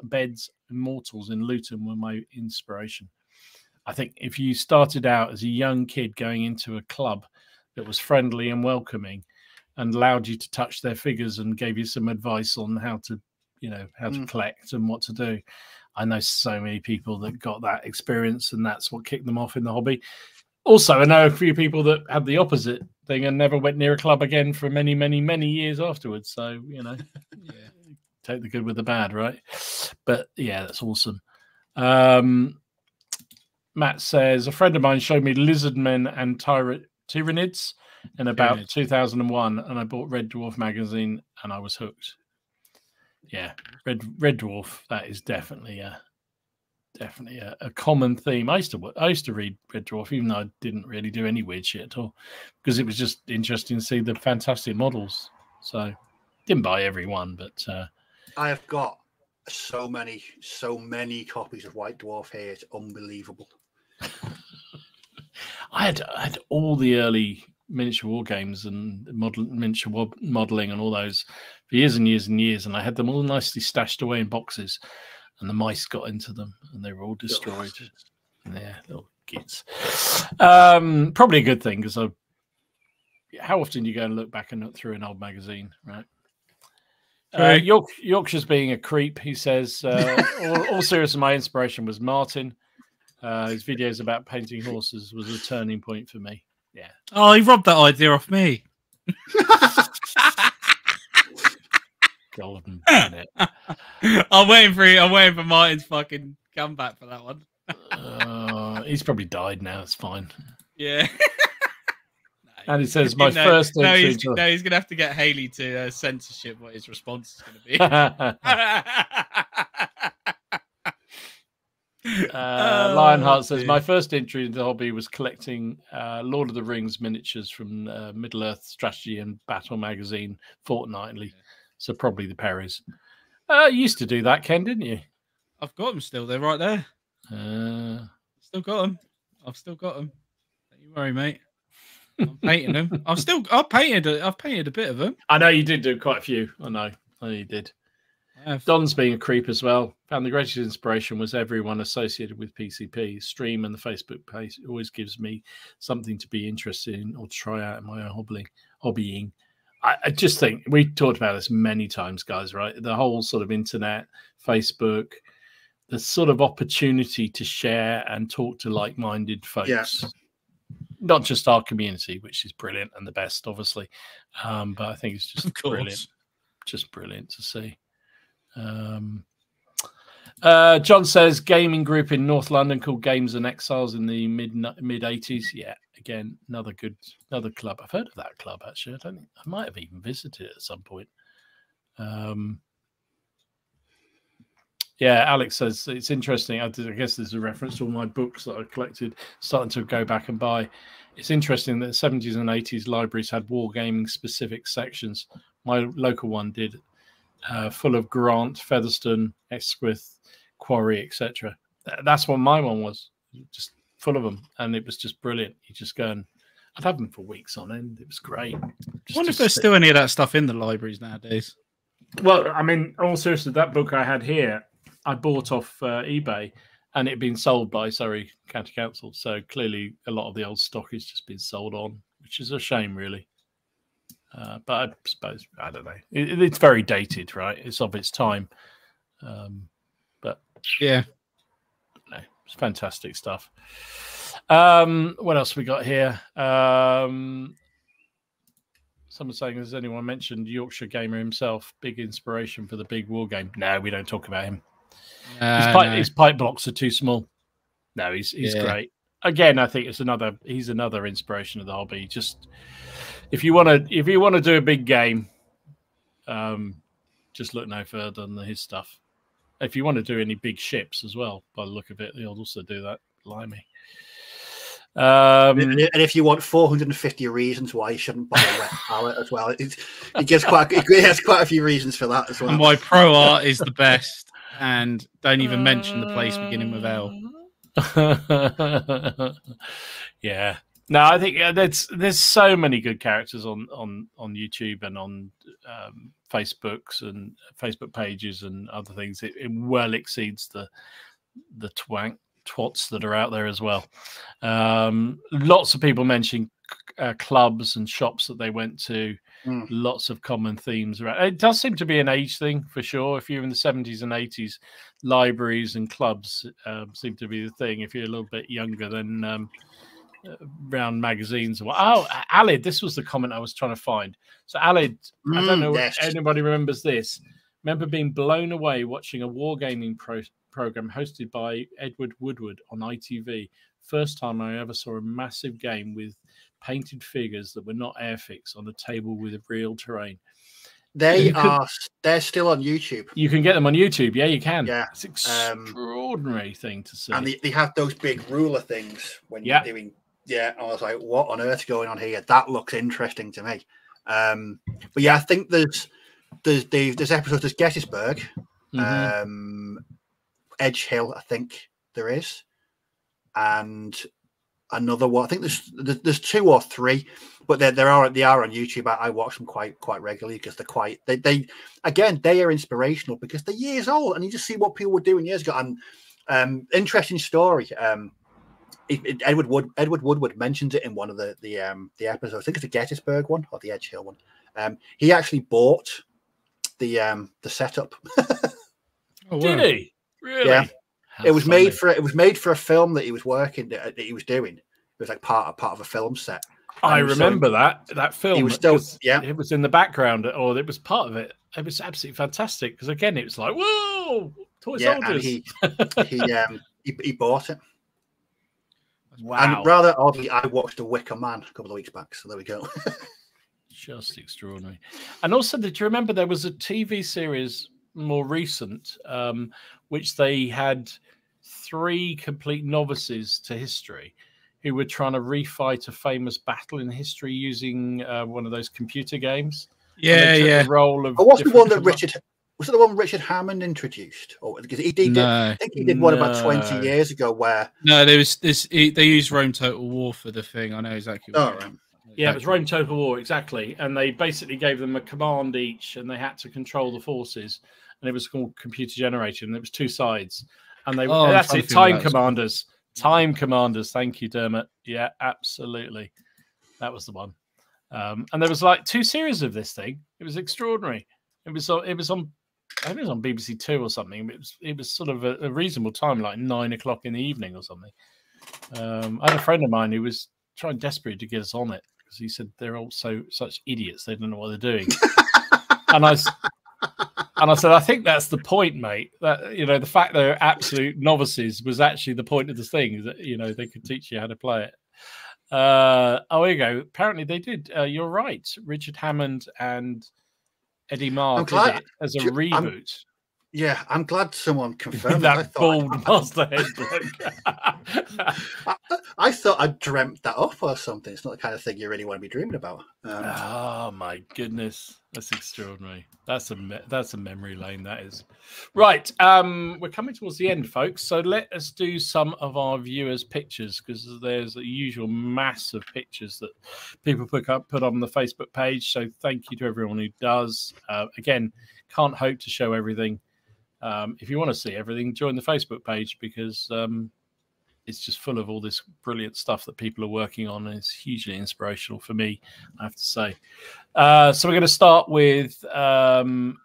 Beds Immortals in Luton were my inspiration. I think if you started out as a young kid going into a club that was friendly and welcoming and allowed you to touch their figures and gave you some advice on how to, how to collect and what to do. I know so many people that got that experience and that's what kicked them off in the hobby. Also, I know a few people that had the opposite thing and never went near a club again for many, many, many years afterwards. So, take the good with the bad, right? But yeah, that's awesome. Matt says, a friend of mine showed me lizard men and tyrannids in about 2001, and I bought Red Dwarf magazine and I was hooked. Yeah, Red Dwarf, that is definitely a common theme. I used to read Red Dwarf, even though I didn't really do any weird shit at all, because it was just interesting to see the fantastic models. So didn't buy every one, but I have got so many copies of White Dwarf here. It's unbelievable. I had all the early miniature war games and miniature modeling and all those for years and years and years, and I had them all nicely stashed away in boxes. And the mice got into them, and they were all destroyed. Yeah, little kids. Probably a good thing, because how often do you go and look back and look through an old magazine, right? Yorkshire's being a creep. He says, all serious, my inspiration was Martin. His videos about painting horses was a turning point for me. Yeah. Oh, he robbed that idea off me. Golden. I'm waiting for Martin's fucking comeback for that one. He's probably died now. It's fine. Yeah. And he says my first entry. He's gonna have to get Haley to censorship what his response is gonna be. Lionheart says my first entry into the hobby was collecting Lord of the Rings miniatures from Middle Earth Strategy and Battle magazine fortnightly. So probably the Perrys. You used to do that, Ken, didn't you? I've got them still. They're right there. Still got them. I've still got them. Don't you worry, mate. I'm painting them. I've painted a bit of them. I know you did do quite a few. I know you did. Don's being a creep as well. Found the greatest inspiration was everyone associated with PCP. Stream and the Facebook page always gives me something to be interested in or to try out in my own hobbying. I just think we talked about this many times, guys, right? The whole sort of internet, Facebook, the sort of opportunity to share and talk to like-minded folks. Yes. Not just our community, which is brilliant and the best, obviously. But I think it's just brilliant. Just brilliant to see. John says gaming group in North London called Games and Exiles in the mid 80s. Yeah, again, another club. I've heard of that club actually. I might have even visited it at some point. Yeah, Alex says it's interesting. I guess there's a reference to all my books that I collected, starting to go back and buy. It's interesting that the 70s and 80s libraries had wargaming specific sections. My local one did, full of Grant, Featherstone, Exquith, Quarry, etc. That's what my one was, just full of them, and it was just brilliant. You just go and I'd have them for weeks on end. It was great. I wonder if there's still any of that stuff in the libraries nowadays. Well, I mean, all seriously, that book I had here, I bought off eBay, and it had been sold by Surrey County Council. So clearly, a lot of the old stock has just been sold on, which is a shame, really. But I suppose, I don't know. It's very dated, right? It's of its time. But yeah, no, it's fantastic stuff. What else we got here? Someone's saying, has anyone mentioned Yorkshire Gamer himself? Big inspiration for the big war game. No, we don't talk about him. His pipe blocks are too small. No, he's great. Again, I think he's another inspiration of the hobby. Just if you want to do a big game, just look no further than his stuff. If you want to do any big ships as well, by the look of it, he'll also do that. Blimey. And if you want 450 reasons why you shouldn't buy a wet palette as well, it has quite a few reasons for that as well. And why Pro Art is the best, and don't even mention the place beginning with L. Yeah. No, I think there's so many good characters on YouTube and on Facebooks and Facebook pages and other things. It well exceeds the twats that are out there as well. Lots of people mention clubs and shops that they went to. Lots of common themes around. It does seem to be an age thing for sure. If you're in the 70s and 80s, libraries and clubs seem to be the thing. If you're a little bit younger, then around magazines. Oh, Alid, this was the comment I was trying to find. So Alid, I don't know if anybody remembers this. Remember being blown away watching a wargaming program hosted by Edward Woodward on ITV. First time I ever saw a massive game with painted figures that were not airfix on a table with real terrain. They're still on YouTube. You can get them on YouTube. Yeah, you can. Yeah, it's an extraordinary thing to see. And they have those big ruler things when you're doing. Yeah, I was like, what on earth's going on here? That looks interesting to me. But yeah, I think there's episodes. There's Gettysburg, Edge Hill. I think there is, and another one. I think there's 2 or 3, but they are on YouTube. I watch them quite regularly because they are inspirational because they're years old, and you just see what people were doing years ago. And interesting story. Edward Woodward mentions it in one of the episodes. I think it's the Gettysburg one or the Edge Hill one. He actually bought the setup. Oh, did he? Really? Yeah. It was made for a film that he was doing. It was like part of a film set. I remember that film. He was still, it was in the background, or it was part of it. It was absolutely fantastic because again, it was like, whoa, toy soldiers. And he bought it. Wow. And rather oddly, I watched The Wicker Man a couple of weeks back, so there we go. Just extraordinary. And also, did you remember there was a TV series more recent, which they had 3 complete novices to history who were trying to refight a famous battle in history using one of those computer games. Yeah. The role of what's the one that was it the one Richard Hammond introduced? Or because I think he did one about 20 years ago where there was this. They used Rome Total War for the thing. I know exactly. Right. Yeah, it was Rome Total War, exactly. And they basically gave them a command each, and they had to control the forces. And it was called computer generated, and it was 2 sides. And that's it, Time Commanders. Time Commanders. Thank you, Dermot. Yeah, absolutely. That was the one. And there was like 2 series of this thing. It was extraordinary. It was on I think it was on BBC 2 or something. It was sort of a reasonable time, like 9 o'clock in the evening or something. I had a friend of mine who was trying desperately to get us on it because he said they're all such idiots. They don't know what they're doing. and I said, I think that's the point, mate. That the fact they're absolute novices was actually the point of the thing. Is that they could teach you how to play it. Here you go. Apparently they did. You're right. Richard Hammond and Eddie Marr did it as a reboot. I'm glad someone confirmed that. Bald master head bloke. I thought I dreamt that up or something. It's not the kind of thing you really want to be dreaming about. Oh my goodness, that's extraordinary. That's a memory lane. That is right. We're coming towards the end, folks. So let us do some of our viewers' pictures because there's the usual mass of pictures that people put on the Facebook page. So thank you to everyone who does. Again, can't hope to show everything. If you want to see everything, join the Facebook page because it's just full of all this brilliant stuff that people are working on. And it's hugely inspirational for me, I have to say. So we're going to start with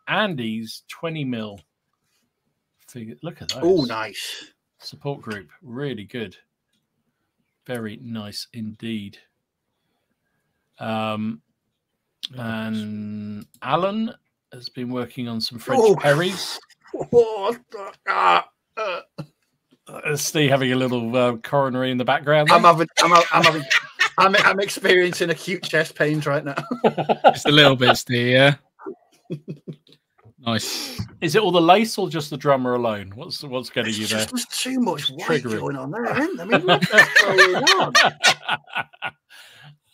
Andy's 20mm figure. Look at those. Oh, nice. Support group. Really good. Very nice indeed. And Alan has been working on some French Perries. Steve having a little coronary in the background. I'm experiencing acute chest pains right now. Just a little bit, Steve. Yeah. Nice. Is it all the lace or just the drummer alone? What's getting you there? There's too much white going on there, isn't there? I mean, what's going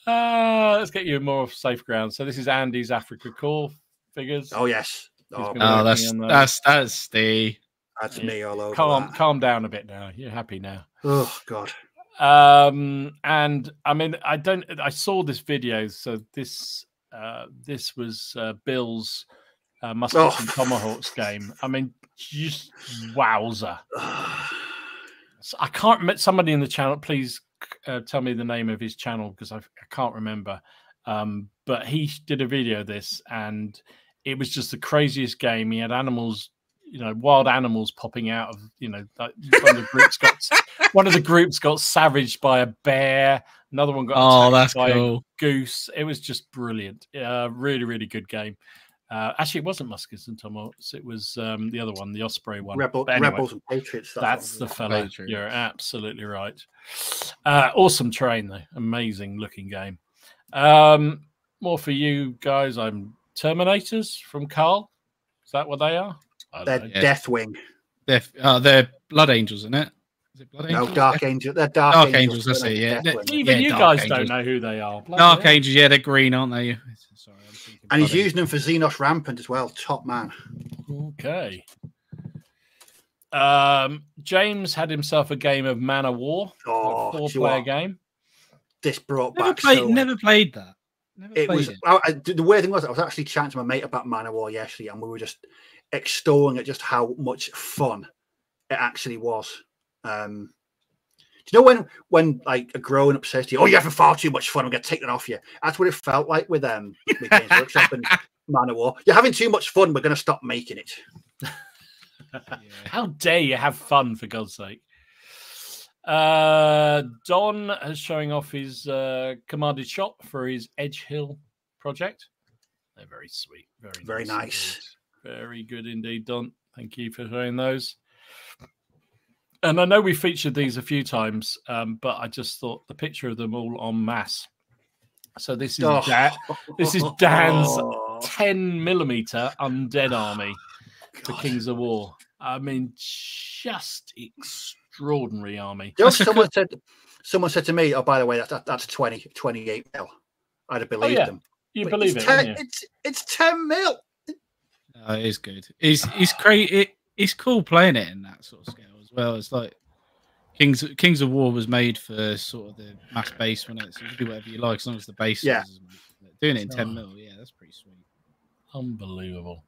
on? Let's get you more safe ground. So this is Andy's Africa Core figures. Oh yes. That's Steve. That's me all over. Calm down a bit now. You're happy now. Oh God. And I mean, I saw this video. So this was Bill's Muskets and Tomahawks game. I mean, just wowzer. So I can't remember. Somebody in the channel, please tell me the name of his channel because I can't remember. But he did a video of this, and it was just the craziest game. He had animals, wild animals popping out of, one of the groups got savaged by a bear. Another one got attacked by a goose. It was just brilliant. Really, really good game. Actually, it wasn't Muskets and Tomahawks. It was the other one, the Osprey one. Rebels and Patriots. That's the fella. Patriots. You're absolutely right. Awesome terrain, though. Amazing looking game. More for you guys. I'm Terminators from Carl. Is that what they are? They're Deathwing. They're Blood Angels, isn't it? Is it Blood Angels? No, Dark Angels. They're Dark Angels. That's it. Yeah. Even you guys don't know who they are. Dark Angels. Yeah, they're green, aren't they? Sorry, I'm thinking. And he's using them for Xenos Rampant as well. Top man. Okay. James had himself a game of Man of War. A 4-player game. This brought never back. Never played that. The weird thing was, I was actually chatting to my mate about Man of War yesterday, and we were just extolling at just how much fun it actually was. Do you know when like a grown up says to you, "Oh, you're having far too much fun. I'm going to take that off you." That's what it felt like with Games Workshop and Man of War. You're having too much fun. We're going to stop making it. How dare you have fun, for God's sake? Don is showing off his commanded shop for his Edge Hill project. They're very sweet. Very nice. Indeed. Very good indeed, Don. Thank you for showing those. And I know we featured these a few times, but I just thought the picture of them all en masse. So this is Dan's 10mm undead army for Kings of War. I mean, just extraordinary army. Someone said to me, "Oh, by the way, that's 28 mil." I'd have believed them. You believe it? It's 10 mil. It is good. It's great. It's cool playing it in that sort of scale as well. It's like Kings of War was made for sort of the mass base, when it's, so you can do whatever you like as long as the base is doing it in 10 mil. Yeah, that's pretty sweet. Unbelievable.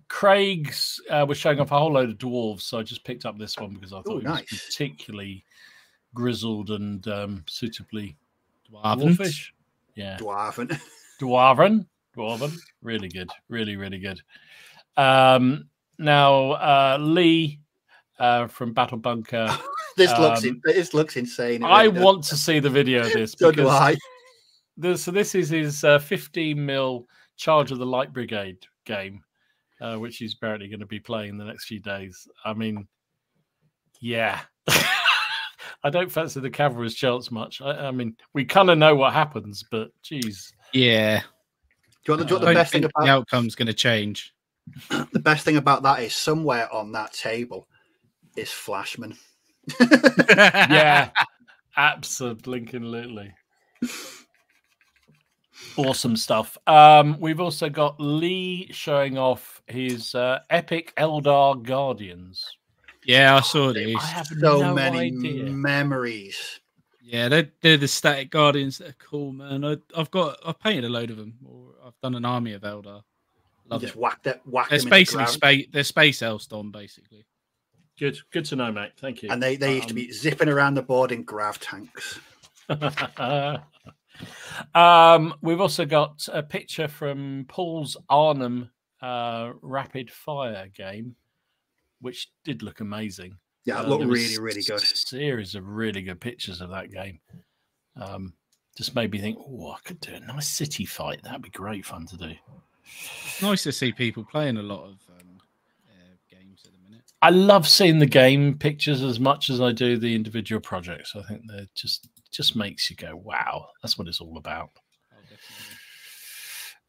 Craig's was showing off a whole load of dwarves, so I just picked up this one because I thought it was particularly grizzled and suitably dwarfish. Yeah, dwarven. Really good, really good. Now Lee from Battle Bunker. This looks insane. I want to see the video of this. So do I. So this is his 15mm Charge of the Light Brigade game. Which he's apparently going to be playing the next few days. I mean, yeah. I don't fancy the cavalry's chance much. I mean, we kind of know what happens, but geez. Yeah. Do you want the best thing about the outcome's going to change? The best thing about that is somewhere on that table is Flashman. Yeah. Absolutely. Awesome stuff. We've also got Lee showing off his epic Eldar Guardians. Yeah, I saw these. I have so many memories. Yeah, they're the static Guardians that are cool, man. I've painted a load of them. Or I've done an army of Eldar. Love just it. whack They're them basically they're space Elston, basically. Good to know, mate. Thank you. And they used to be zipping around the board in grav tanks. We've also got a picture from Paul's Arnhem rapid fire game, which did look amazing. Yeah, it looked really, really good. Series of really good pictures of that game. just made me think, oh, I could do a nice city fight. That'd be great fun to do. It's nice to see people playing a lot of games at the minute. I love seeing the game pictures as much as I do the individual projects. I think they're just makes you go, wow, that's what it's all about.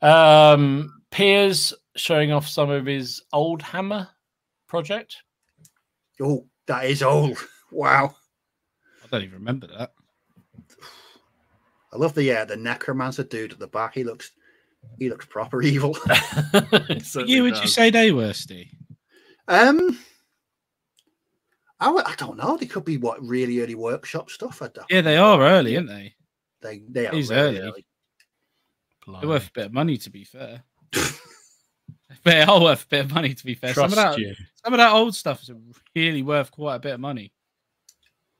Oh, Piers showing off some of his old hammer project. Oh, that is old. Wow. I don't even remember that. I love the necromancer dude at the back. He looks proper evil. You would you say they were, Steve? I don't know. They could be really early workshop stuff. Yeah, they are early, aren't they? They are He's really early. early. They're worth a bit of money, to be fair. They are worth a bit of money, to be fair. Some of that old stuff is really worth quite a bit of money.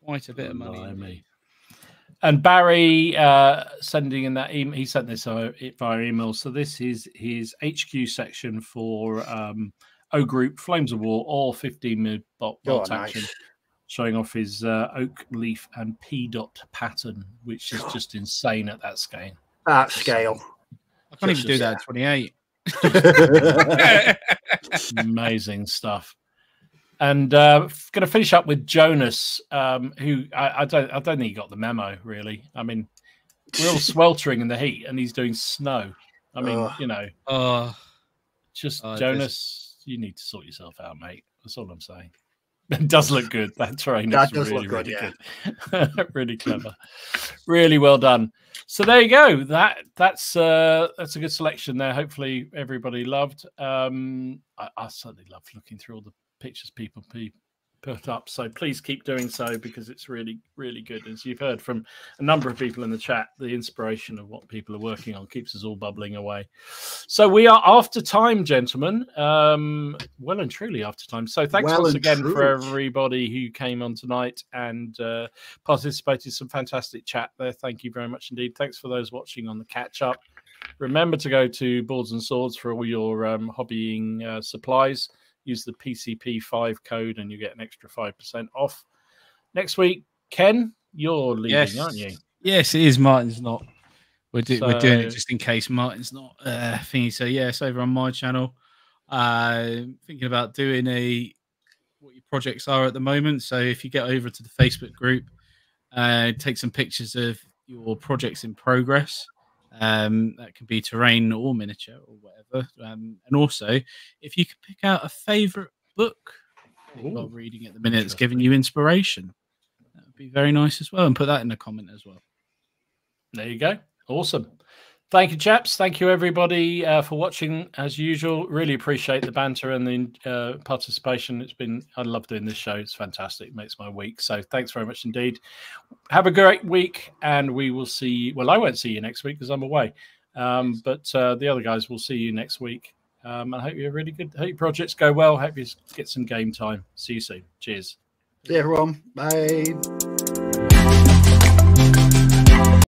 Quite a bit of money. And Barry sending in that email, he sent this via email. So this is his HQ section for O Group, Flames of War, all 15 bolt action, showing off his oak leaf and P dot pattern, which is just insane at that scale. That scale. I can't even do that at 28. Amazing stuff. And going to finish up with Jonas, who I don't think he got the memo, really. I mean, we're all sweltering in the heat, and he's doing snow. I mean, Jonas, you need to sort yourself out, mate. That's all I'm saying. It does look good. That terrain does really, look good, really good. Really clever. Really well done. So there you go. That's a good selection there. Hopefully everybody loved. I certainly love looking through all the pictures people put up. So please keep doing so, because it's really, really good. As you've heard from a number of people in the chat, the inspiration of what people are working on keeps us all bubbling away. So we are after time, gentlemen. Well and truly after time. So thanks once again for everybody who came on tonight and participated. Some fantastic chat there. Thank you very much indeed. Thanks for those watching on the catch up. Remember to go to Boards and Swords for all your hobbying supplies. Use the PCP5 code and you get an extra 5% off. Next week, Ken, you're leaving, aren't you? Yes, it is. Martin's not. We're doing it just in case Martin's not thingy. So yeah, it's over on my channel. Thinking about doing what your projects are at the moment. So if you get over to the Facebook group, take some pictures of your projects in progress. That can be terrain or miniature or whatever. And also, if you could pick out a favorite book while reading at the minute that's giving you inspiration, that would be very nice as well. And put that in a comment as well. There you go. Awesome. Thank you, chaps. Thank you, everybody, for watching as usual. Really appreciate the banter and the participation. I love doing this show. It's fantastic. It makes my week. So thanks very much indeed. Have a great week, and we will see you. Well, I won't see you next week because I'm away. But the other guys will see you next week. I hope you're really good. Hope your projects go well. Hope you get some game time. See you soon. Cheers. See you, everyone. Bye.